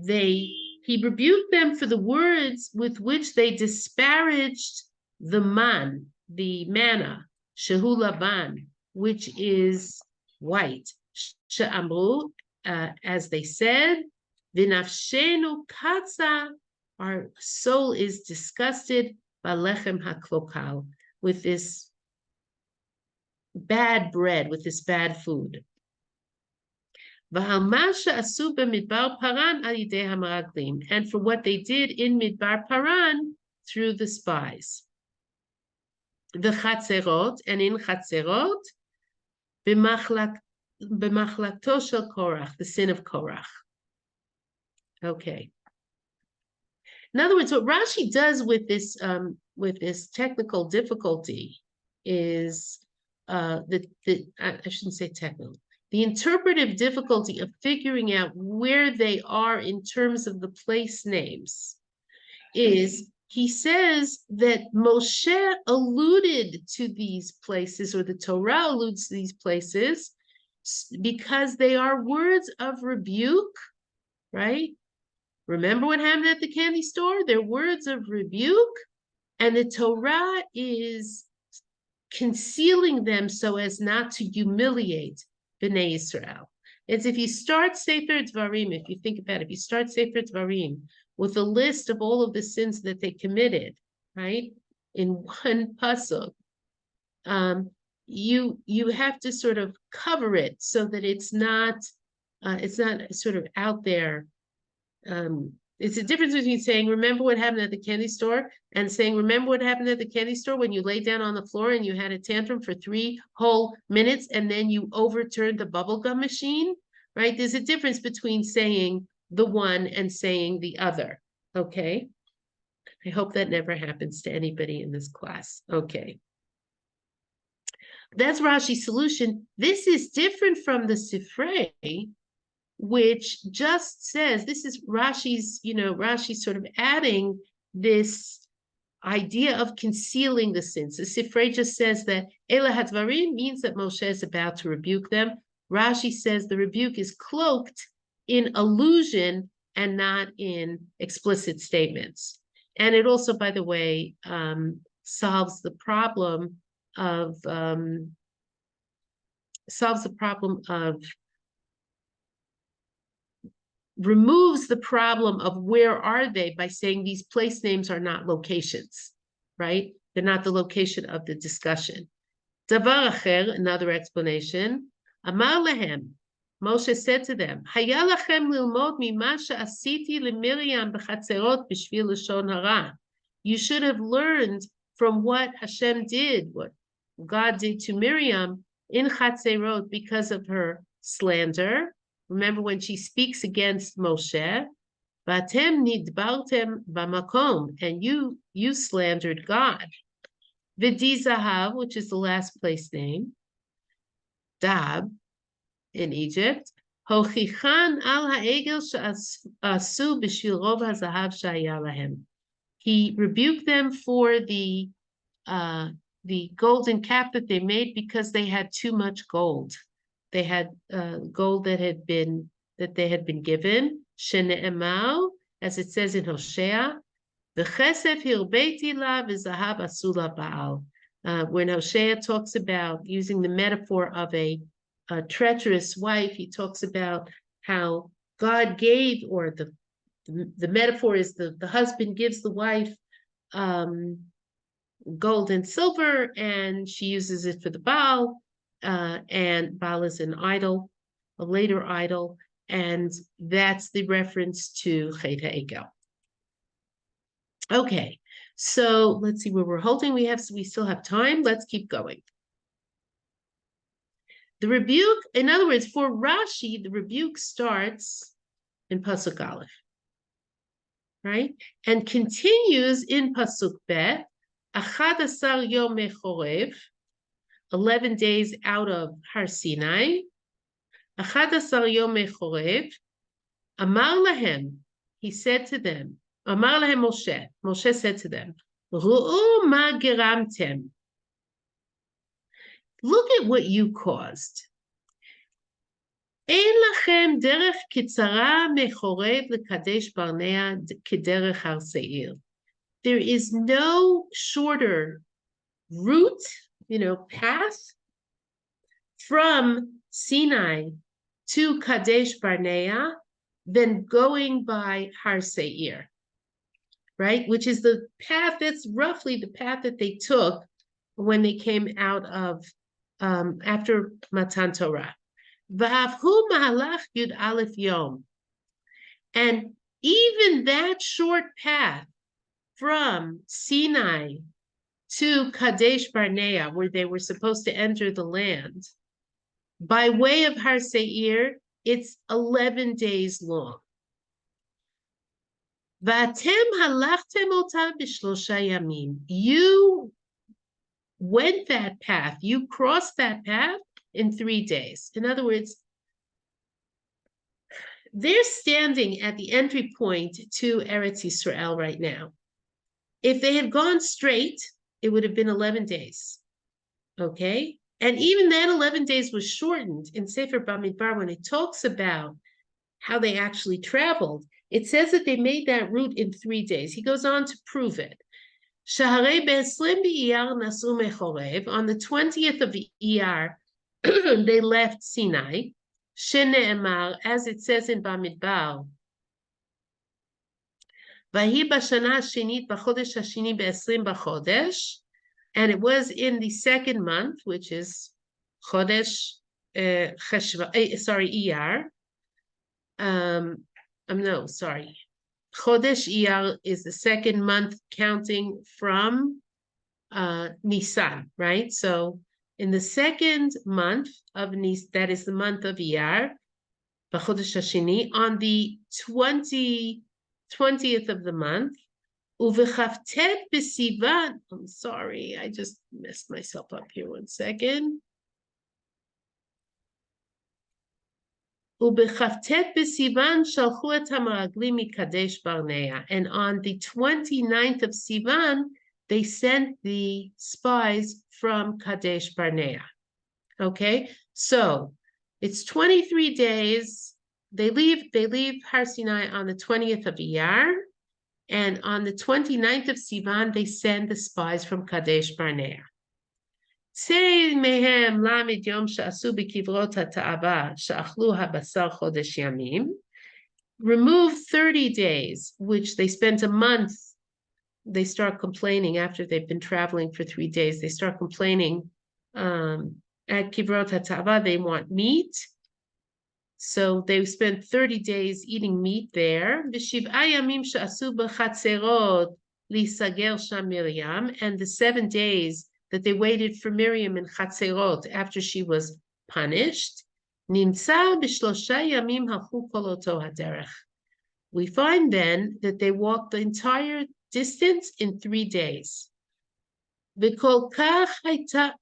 He rebuked them for the words with which they disparaged the man, the manna, shehu laban, which is white. She'amru, as they said, v'nafshenu katza, our soul is disgusted, balechem haklokal, with this bad bread, with this bad food. And for what they did in Midbar Paran through the spies. The Chatzerot, and in Chatzerot, b'machlakto shel Korach, the sin of Korach. Okay. In other words, what Rashi does with this technical difficulty is I shouldn't say technical. The interpretive difficulty of figuring out where they are in terms of the place names is, he says that Moshe alluded to these places, or the Torah alludes to these places, because they are words of rebuke, right? Remember what happened at the candy store? They're words of rebuke, and the Torah is concealing them so as not to humiliate B'nai Yisrael. It's if you start Sefer Devarim, if you think about it, if you start Sefer Devarim with a list of all of the sins that they committed, right, in one pasuk, you have to sort of cover it so that it's not sort of out there. It's a difference between saying, remember what happened at the candy store, and saying, remember what happened at the candy store when you laid down on the floor and you had a tantrum for 3 whole minutes and then you overturned the bubblegum machine, right? There's a difference between saying the one and saying the other, okay? I hope that never happens to anybody in this class, okay? That's Rashi's solution. This is different from the Sefer, which just says, this is Rashi's, Rashi's sort of adding this idea of concealing the sins. The Sefer just says that Ela Hadvarim means that Moshe is about to rebuke them. Rashi says the rebuke is cloaked in allusion and not in explicit statements. And it also, by the way, solves the problem of removes the problem of where are they by saying these place names are not locations, right? They're not the location of the discussion. Davar acher, another explanation. Amar lehem, Moshe said to them, Haya lachem lilmod mima she'asiti leMiriam b'chatzerot b'shvil lashon hara. You should have learned from what Hashem did, what God did to Miriam in chatzerot because of her slander. Remember when she speaks against Moshe, Vatem nidbartem bamakom, and you slandered God. V'di Zahav, which is the last place name, Dab, in Egypt, Hochichan al ha'egel she'asu b'shvil rov hazahav shaya lahem. He rebuked them for the golden calf that they made because they had too much gold. They had gold that they had been given. Shene'emar, as it says in Hosea, v'chesef hirbeti la v'zahav asula ba'al. When Hosea talks about using the metaphor of a treacherous wife, he talks about how God gave, or the metaphor is the husband gives the wife gold and silver, and she uses it for the Baal. And Baal is an idol, a later idol, and that's the reference to Chet HaEgel. Okay, so let's see where we're holding. We still have time. Let's keep going. The rebuke, in other words, for Rashi, the rebuke starts in Pasuk Aleph, right? And continues in Pasuk Bet, Achad Asar Yom Mechorev, 11 days out of Har Sinai. Achad Asar Yom Mechorev, Amar Lahem, he said to them, Amar Lahem Moshe said to them, Ru'u ma geramtem. Look at what you caused. Ein lachem derech kitzara mechorev lekadesh barnea kederech har seir. There is no shorter route, path from Sinai to Kadesh Barnea than going by Har Seir, right? Which is the path, that's roughly the path that they took when they came out of, after Matan Torah. V'havhu mahalach yud aleph yom. And even that short path from Sinai to Kadesh Barnea, where they were supposed to enter the land, by way of Har Seir, it's 11 days long. V'atem halachtem ota b'shlosha yamim. You went that path, you crossed that path in 3 days. In other words, they're standing at the entry point to Eretz Yisrael right now. If they had gone straight, it would have been 11 days, okay? And even that 11 days was shortened in Sefer Bamidbar when it talks about how they actually traveled. It says that they made that route in 3 days. He goes on to prove it. Shaharei be'esrim b'iyar nasu mechorev. On the 20th of Iyar, they left Sinai. Shene'emar, as it says in Bamidbar, Vahi b'shana hashinit b'chodesh hashini b'esrim b'chodesh, and it was in the second month, which is Chodesh Iyar. No, sorry. Chodesh Iyar is the second month counting from Nisan, right? So in the second month of Nisan, that is the month of Iyar, B'chodesh Hashini, on the 20th of the month, Uvechaftet b'Sivan. I'm sorry, I just messed myself up here. 1 second. Ubechavtet b'Sivan shalchu et hamaraglim mikadesh Barnea. And on the 29th of Sivan, they sent the spies from Kadesh Barnea. Okay, so it's 23 days. They leave Har Sinai on the 20th of Iyar, and on the 29th of Sivan, they send the spies from Kadesh Barnea. Say mehem lamid yom she'asu b'kivrot ha'ta'ava she'achlu habasar chodesh yamim. Remove 30 days, which they spent a month. They start complaining after they've been traveling for 3 days. They start complaining at kivrot ha'ta'ava. They want meat. So they spent 30 days eating meat there. V'shiv'a yamim she'asu b'chatzerot lisager sham Miriam, and the 7 days that they waited for Miriam in Chatzerot after she was punished. Nimtza b'shlosha yamim halchu kol oto haderech. We find then that they walked the entire distance in 3 days. V'kol kach hayta,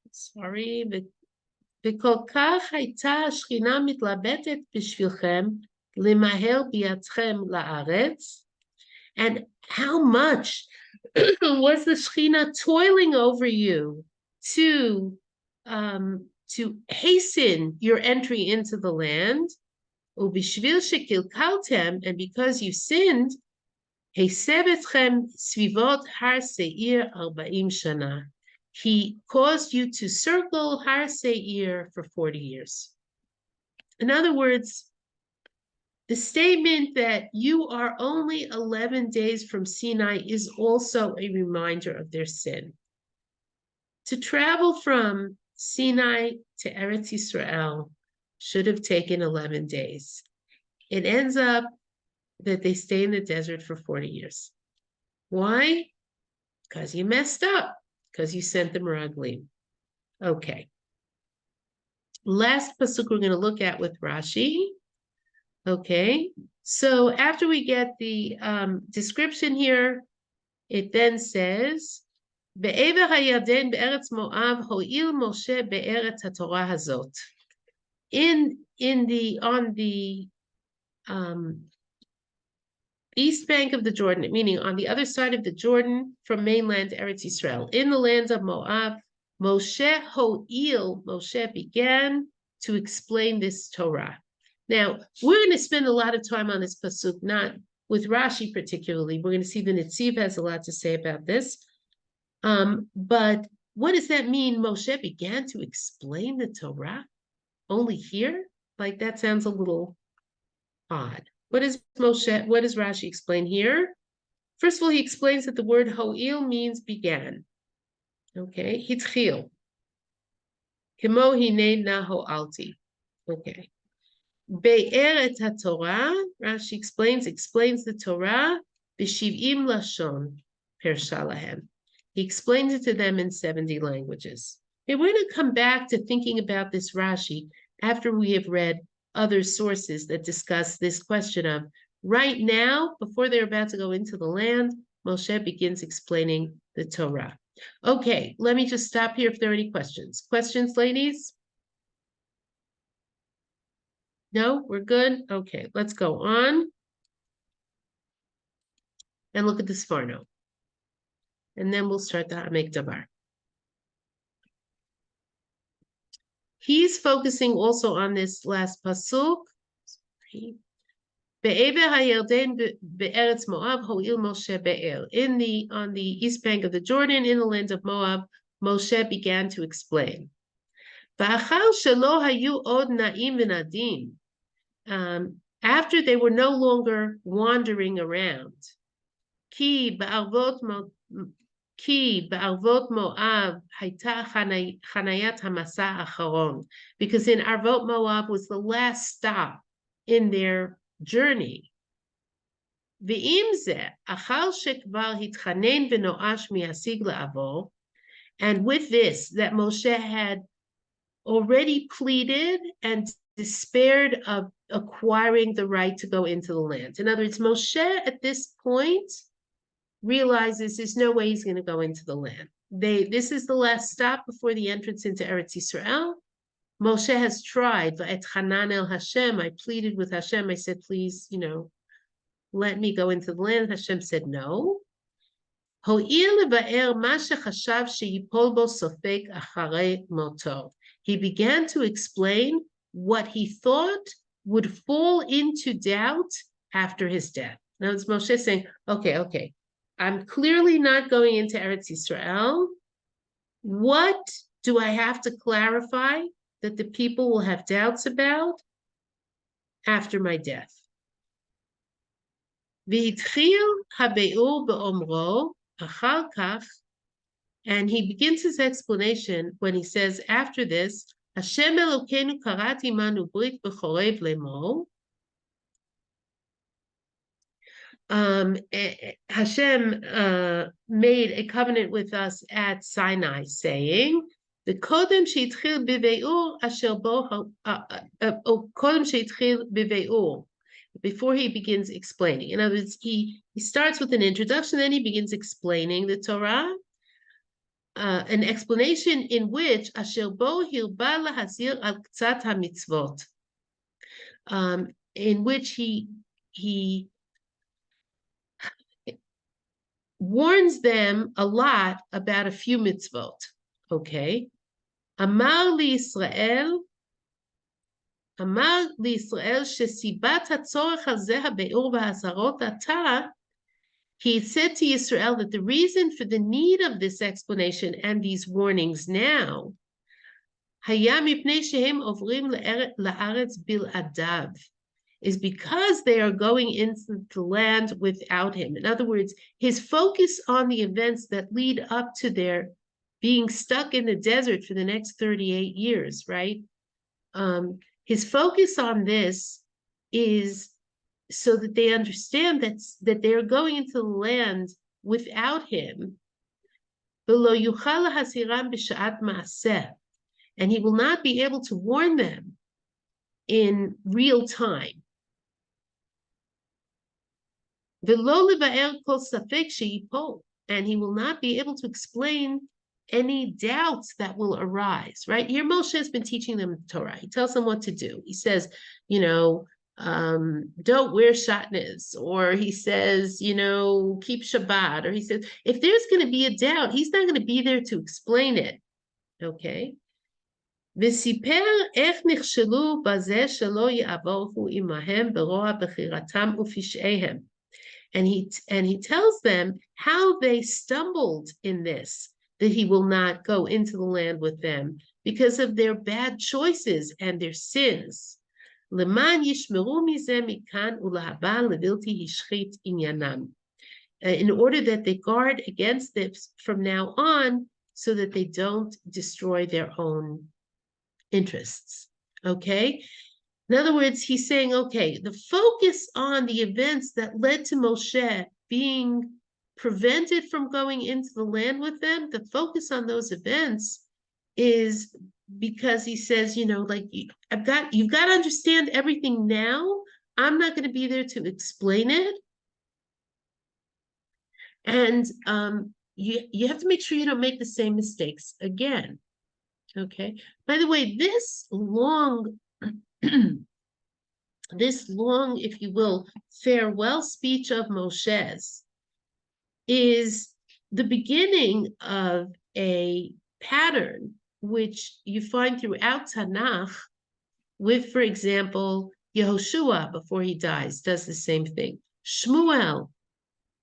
וכל כך הייתה השכינה מתלבטת בשבילכם למהר בידכם לארץ. And how much was the Shekhinah toiling over you to hasten your entry into the land? ובשביל שקלקלתם, and because you sinned, הסב אתכם סביבות הר שעיר 40 שנה. He caused you to circle Har Seir for 40 years. In other words, the statement that you are only 11 days from Sinai is also a reminder of their sin. To travel from Sinai to Eretz Yisrael should have taken 11 days. It ends up that they stay in the desert for 40 years. Why? Because you messed up. Because you sent them Meraglim. Okay. Last pasuk we're going to look at with Rashi. Okay. So after we get the description here, it then says, Be'ever hayarden be'eretz Moav ho'il Moshe be'eretz haTorah hazot. On the east bank of the Jordan, meaning on the other side of the Jordan from mainland Eretz Yisrael, in the land of Moab, Moshe began to explain this Torah. Now, we're going to spend a lot of time on this pasuk, not with Rashi particularly. We're going to see the Netziv has a lot to say about this. But what does that mean? Moshe began to explain the Torah only here? Like, that sounds a little odd. What does Rashi explain here? First of all, he explains that the word ho'il means began. Okay, hitchil. Kemo hine na ho'alti. Okay. Be'eret haTorah, Rashi explains the Torah, b'shiv'im lashon, persha lahem. He explains it to them in 70 languages. Okay, we're going to come back to thinking about this Rashi after we have read other sources that discuss this question of right now, before they're about to go into the land, Moshe begins explaining the Torah. Okay, let me just stop here if there are any questions. Questions, ladies? No, we're good? Okay, let's go on and look at the Sforno. And then we'll start the Hamek Davar. He's focusing also on this last pasuk. Be'ever hayarden be'eretz Moab ho'il Moshe be'er. On the east bank of the Jordan, in the land of Moab, Moshe began to explain. V'achal shelo hayu od na'im v'nadim. After they were no longer wandering around. Ki ba'arvot Moab hayta chanayat hamasa acharon. Because in Arvot Moab was the last stop in their journey. V'im zeh, achal shekvar hitchanen v'noash mi'asig la'avor. And with this, that Moshe had already pleaded and despaired of acquiring the right to go into the land. In other words, Moshe at this point realizes there's no way he's going to go into the land. This is the last stop before the entrance into Eretz Yisrael. Moshe has tried, et Hanan el Hashem, I pleaded with Hashem, I said, please, let me go into the land. Hashem said, no. He began to explain what he thought would fall into doubt after his death. Now it's Moshe saying, okay, I'm clearly not going into Eretz Yisrael. What do I have to clarify that the people will have doubts about after my death? And he begins his explanation when he says, after this, Hashem Elokeinu karati manu brit b'chorev lemor. Hashem made a covenant with us at Sinai, saying, "The kodem sheitchil b'veur asher bo kodem sheitchil b'veur." Before he begins explaining, in other words, he starts with an introduction, then he begins explaining the Torah, an explanation in which asher bo hirba lahazir al ktsat hamitzvot, in which he warns them a lot about a few mitzvot. Okay. Amar liYisrael shesibat hatzorech hazeh habe'ur v'hazarot atah. He said to Yisrael that the reason for the need of this explanation and these warnings now, haya mipnei shehem ovrim la'aretz bil'adav, is because they are going into the land without him. In other words, his focus on the events that lead up to their being stuck in the desert for the next 38 years, right? His focus on this is so that they understand that they are going into the land without him. And he will not be able to warn them in real time. And he will not be able to explain any doubts that will arise, right? Here Moshe has been teaching them the Torah. He tells them what to do. He says, don't wear shatnez, or he says, keep Shabbat, or he says, if there's going to be a doubt, he's not going to be there to explain it, okay? וסיפר איך נכשלו בזה שלא יעברו עמהם ברוע בחירתם ופשעיהם. And he tells them how they stumbled in this, that he will not go into the land with them because of their bad choices and their sins. למען ישמרו מזה מכאן ולהבא לבלתי השחית עניינם. In order that they guard against this from now on, so that they don't destroy their own interests. Okay. In other words, he's saying, okay, the focus on the events that led to Moshe being prevented from going into the land with them, the focus on those events is because he says, you've got to understand everything now. I'm not going to be there to explain it. And you have to make sure you don't make the same mistakes again. Okay. By the way, this long, if you will, farewell speech of Moshe's is the beginning of a pattern which you find throughout Tanakh with, for example, Yehoshua before he dies does the same thing. Shmuel,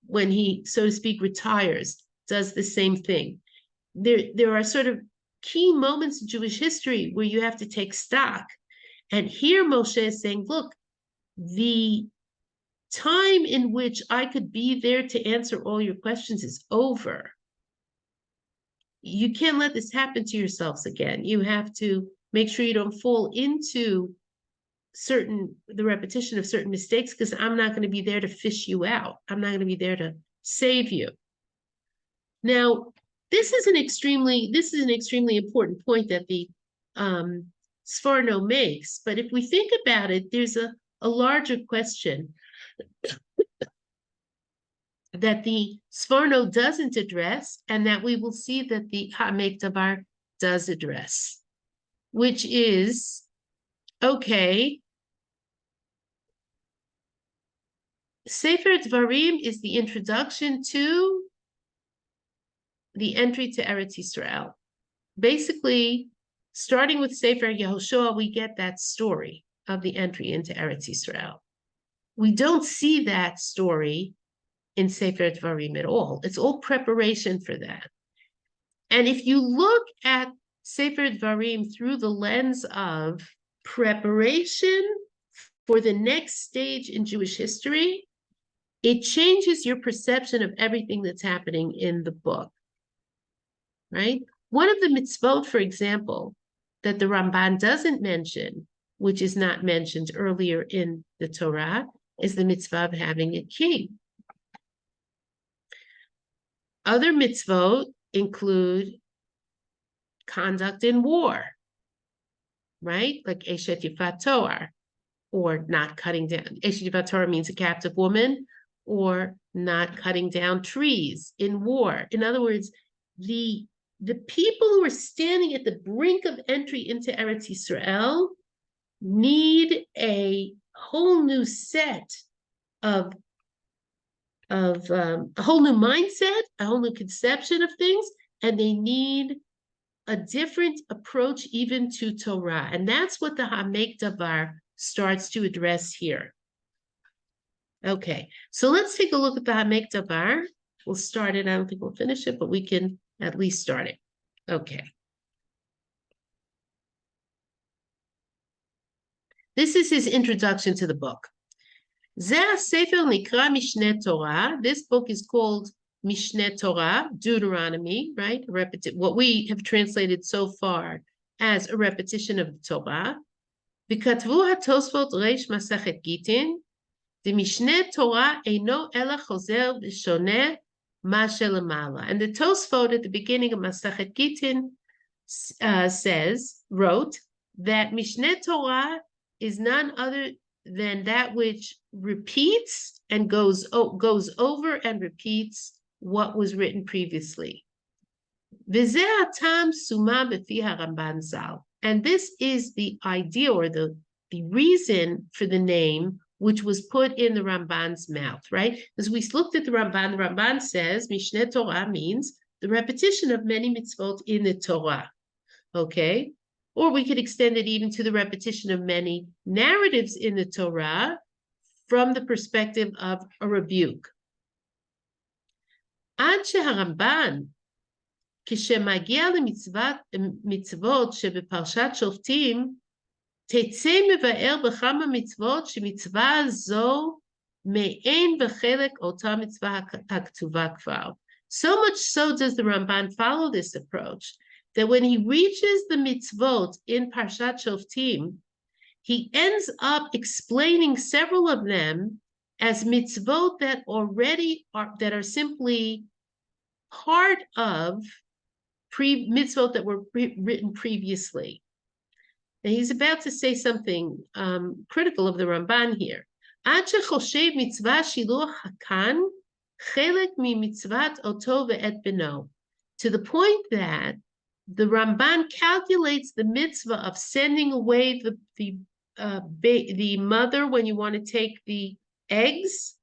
when he, so to speak, retires, does the same thing. There are sort of key moments in Jewish history where you have to take stock. And here Moshe is saying, look, the time in which I could be there to answer all your questions is over. You can't let this happen to yourselves again. You have to make sure you don't fall into the repetition of certain mistakes, because I'm not going to be there to fish you out. I'm not going to be there to save you. Now, this is an extremely important point that the Sforno makes. But if we think about it, there's a larger question that the Sforno doesn't address, and that we will see that the Ha'amek Davar does address, which is, okay, Sefer Devarim is the introduction to the entry to Eretz Yisrael. Basically, starting with Sefer Yehoshua, we get that story of the entry into Eretz Yisrael. We don't see that story in Sefer Devarim at all. It's all preparation for that. And if you look at Sefer Devarim through the lens of preparation for the next stage in Jewish history, it changes your perception of everything that's happening in the book, right? One of the mitzvot, for example, that the Ramban doesn't mention, which is not mentioned earlier in the Torah, is the mitzvah of having a king. Other mitzvot include conduct in war, right? Like Eshet Yifat Toar, or not cutting down. Eshet Yifat Toar means a captive woman, or not cutting down trees in war. In other words, the people who are standing at the brink of entry into Eretz Yisrael need a whole new set of a whole new mindset, a whole new conception of things, and they need a different approach even to Torah. And that's what the Ha'amek Davar starts to address here. Okay, so let's take a look at the Ha'amek Davar. We'll start it. I don't think we'll finish it, but we can at least start it. Okay. This is his introduction to the book. This book is called Mishneh Torah, Deuteronomy, right? What we have translated so far as a repetition of the Torah. V'katvu hatosfot reish masachet gitin, the Mishneh Torah eino ela chozer v'shoneh ma shelemala. And the Tosfot at the beginning of Masachet Gitin wrote that Mishneh Torah is none other than that which repeats and goes over and repeats what was written previously. And this is the idea, or the reason for the name, which was put in the Ramban's mouth, right? As we looked at the Ramban says Mishneh Torah means the repetition of many mitzvot in the Torah, okay? Or we could extend it even to the repetition of many narratives in the Torah from the perspective of a rebuke. Ad sheharamban, כשמגיע למצוות שבפרשת שופטים, תצא מבאר בכמה מצוות שמצווה זו מעין וחלק אותה מצווה הכתובה כבר. So much so does the Ramban follow this approach, that when he reaches the mitzvot in Parshat Shoftim, he ends up explaining several of them as mitzvot that are simply part of mitzvot that were written previously. And he's about to say something critical of the Ramban here. Ad shechoshev mitzvah shiluach hakan chelek mi-mitzvat oto ve'et beno. To the point that the Ramban calculates the mitzvah of sending away the mother when you want to take the eggs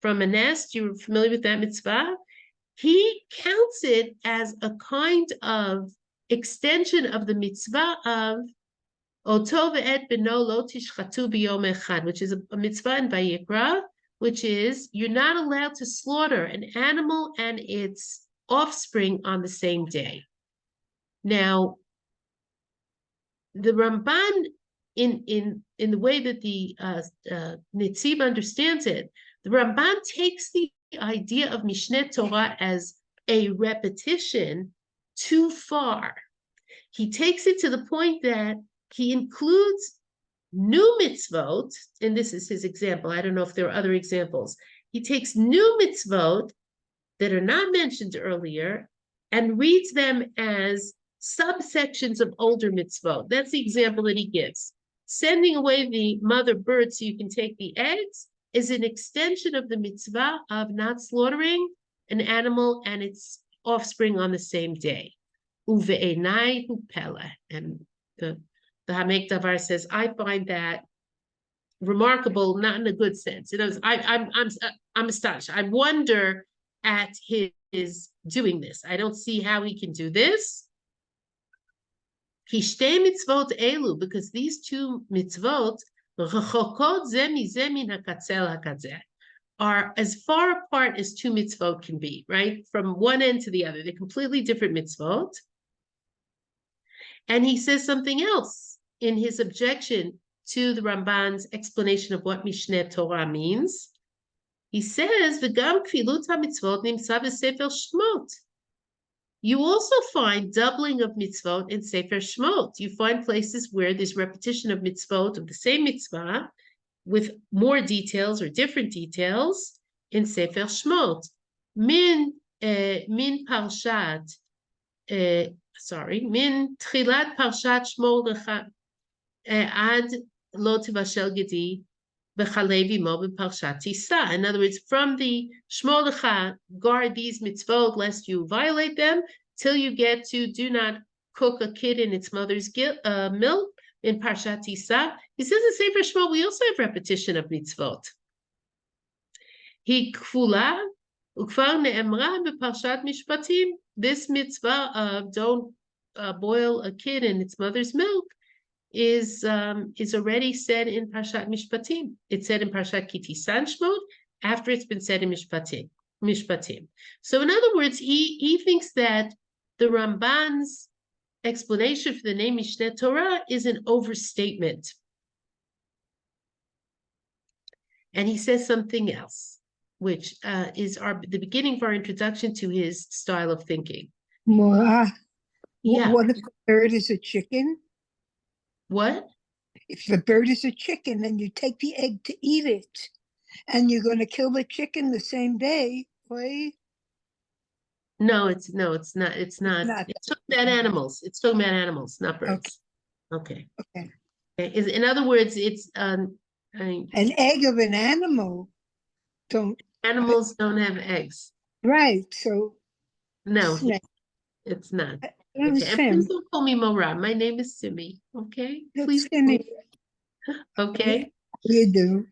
from a nest. You're familiar with that mitzvah? He counts it as a kind of extension of the mitzvah of Oto ve'et beno lo tishchatu b'yom echad, which is a mitzvah in Vayikra, which is you're not allowed to slaughter an animal and its offspring on the same day. Now, the Ramban, in the way that the Netziv understands it, the Ramban takes the idea of Mishneh Torah as a repetition too far. He takes it to the point that he includes new mitzvot, and this is his example. I don't know if there are other examples. He takes new mitzvot that are not mentioned earlier and reads them as subsections of older mitzvot. That's the example that he gives. Sending away the mother bird so you can take the eggs is an extension of the mitzvah of not slaughtering an animal and its offspring on the same day. Uve'enai hu pele. And the Hamek Davar says, I find that remarkable, not in a good sense. I'm astonished. I wonder at his doing this. I don't see how he can do this. Hishtei mitzvot elu, because these two mitzvot are as far apart as two mitzvot can be, right? From one end to the other. They're completely different mitzvot. And he says something else in his objection to the Ramban's explanation of what Mishneh Torah means. He says, "V'gam kfilut hamitzvot nimtza b'Sefer Shmot." You also find doubling of mitzvot in Sefer Shmot. You find places where there's repetition of mitzvot of the same mitzvah with more details or different details in Sefer Shmot. Min tchilat parshat Shmo lecha ad lo tivashel gedi b'chalevi mo b'parshat Tisa. In other words, from the Shmo lecha, guard these mitzvot lest you violate them, till you get to do not cook a kid in its mother's milk in Parshat Tisa. He says in Sefer Shmo, we also have repetition of mitzvot. He kfula ukvar ne'emra b'parshat Mishpatim. This mitzvah of don't boil a kid in its mother's milk is already said in Parshat Mishpatim. It's said in Parshat Ki Tisan Shmot after it's been said in Mishpatim. So in other words, he thinks that the Ramban's explanation for the name Mishneh Torah is an overstatement. And he says something else, which is the beginning of our introduction to his style of thinking. What Yeah. if the bird is a chicken? What? If the bird is a chicken and you take the egg to eat it, and you're going to kill the chicken the same day, right? No, it's not. It's not. talking about animals. It's talking about animals, not birds. Okay. In other words, it's An egg of an animal animals don't have eggs. Right. So No, snake. it's not. I Okay. And understand. please don't call me Mora. My name is Simi. Okay. That's Please. Simi. Okay. You do.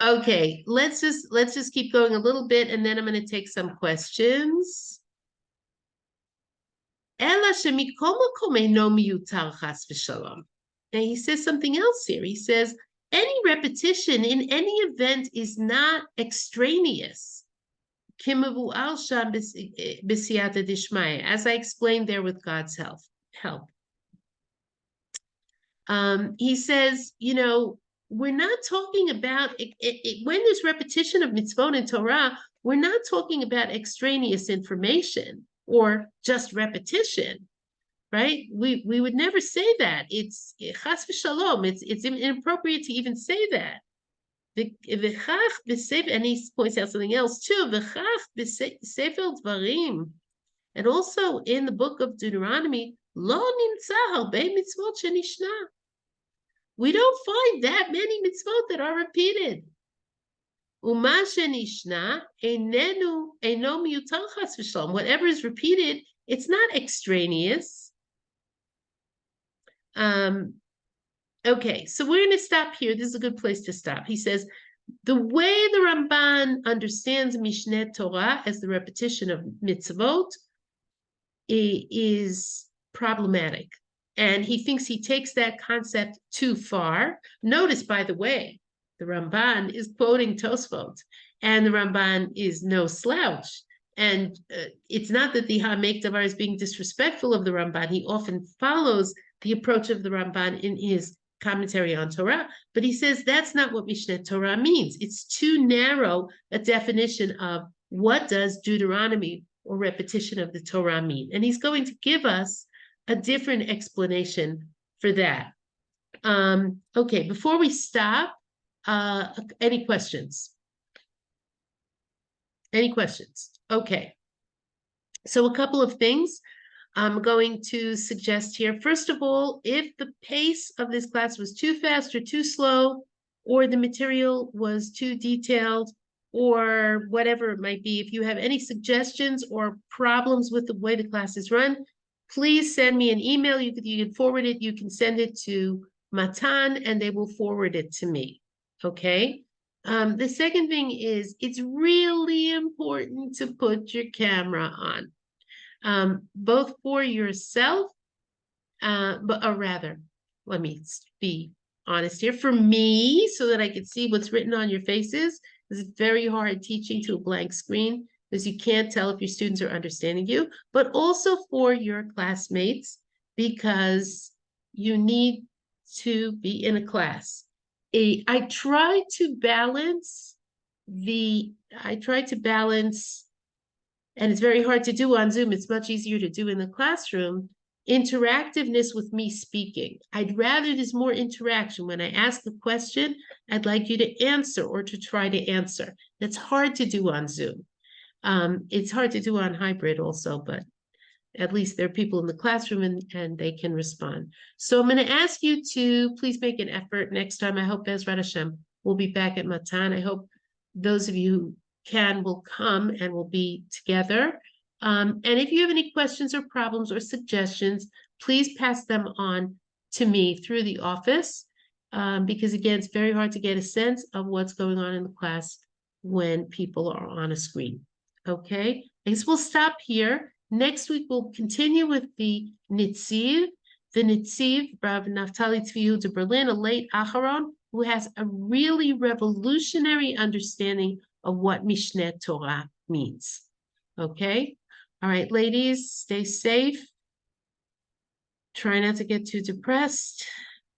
Okay. Let's just keep going a little bit, and then I'm going to take some questions. And he says something else here. He says, any repetition in any event is not extraneous. As I explained there with God's help. He says, we're not talking about, when there's repetition of mitzvot in Torah, we're not talking about extraneous information or just repetition, right? We would never say that. It's chas v'shalom. It's inappropriate to even say that. And he points out something else too. Sefer Devarim, and also in the book of Deuteronomy, lo nimtza harbe mitzvot shenishna. We don't find that many mitzvot that are repeated. Uma shenishna eino miyutar chas v'shalom. Whatever is repeated, it's not extraneous. Okay, so we're going to stop here. This is a good place to stop. He says, the way the Ramban understands Mishneh Torah as the repetition of mitzvot is problematic. And he thinks he takes that concept too far. Notice, by the way, the Ramban is quoting Tosfot, and the Ramban is no slouch. And it's not that the Hamek Davar is being disrespectful of the Ramban. He often follows the approach of the Ramban in his commentary on Torah, but he says that's not what Mishneh Torah means. It's too narrow a definition of what does Deuteronomy or repetition of the Torah mean. And he's going to give us a different explanation for that. Okay, before we stop, any questions? Any questions? Okay. So a couple of things I'm going to suggest here. First of all, if the pace of this class was too fast or too slow, or the material was too detailed, or whatever it might be, if you have any suggestions or problems with the way the class is run, please send me an email. You can forward it. You can send it to Matan, and they will forward it to me. Okay? The second thing is it's really important to put your camera on, both for yourself, or rather, let me be honest here, for me, so that I can see what's written on your faces, because it's very hard teaching to a blank screen, because you can't tell if your students are understanding you, but also for your classmates, because you need to be in a class. I try to balance, and it's very hard to do on Zoom. It's much easier to do in the classroom, interactiveness with me speaking. I'd rather there's more interaction. When I ask a question, I'd like you to answer or to try to answer. That's hard to do on Zoom. It's hard to do on hybrid also, but at least there are people in the classroom and they can respond. So I'm going to ask you to please make an effort next time. I hope Bezrat Hashem will be back at Matan. I hope those of you who can will come and we'll be together. And if you have any questions or problems or suggestions, please pass them on to me through the office, because again, it's very hard to get a sense of what's going on in the class when people are on a screen. Okay, I guess we'll stop here. Next week, we'll continue with the Nitziv, Rav Naftali Tzvi Yehuda Berlin, a late Aharon, who has a really revolutionary understanding of what Mishneh Torah means. Okay? All right, ladies, stay safe. Try not to get too depressed.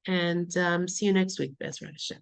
And see you next week, Bezrat Hashem.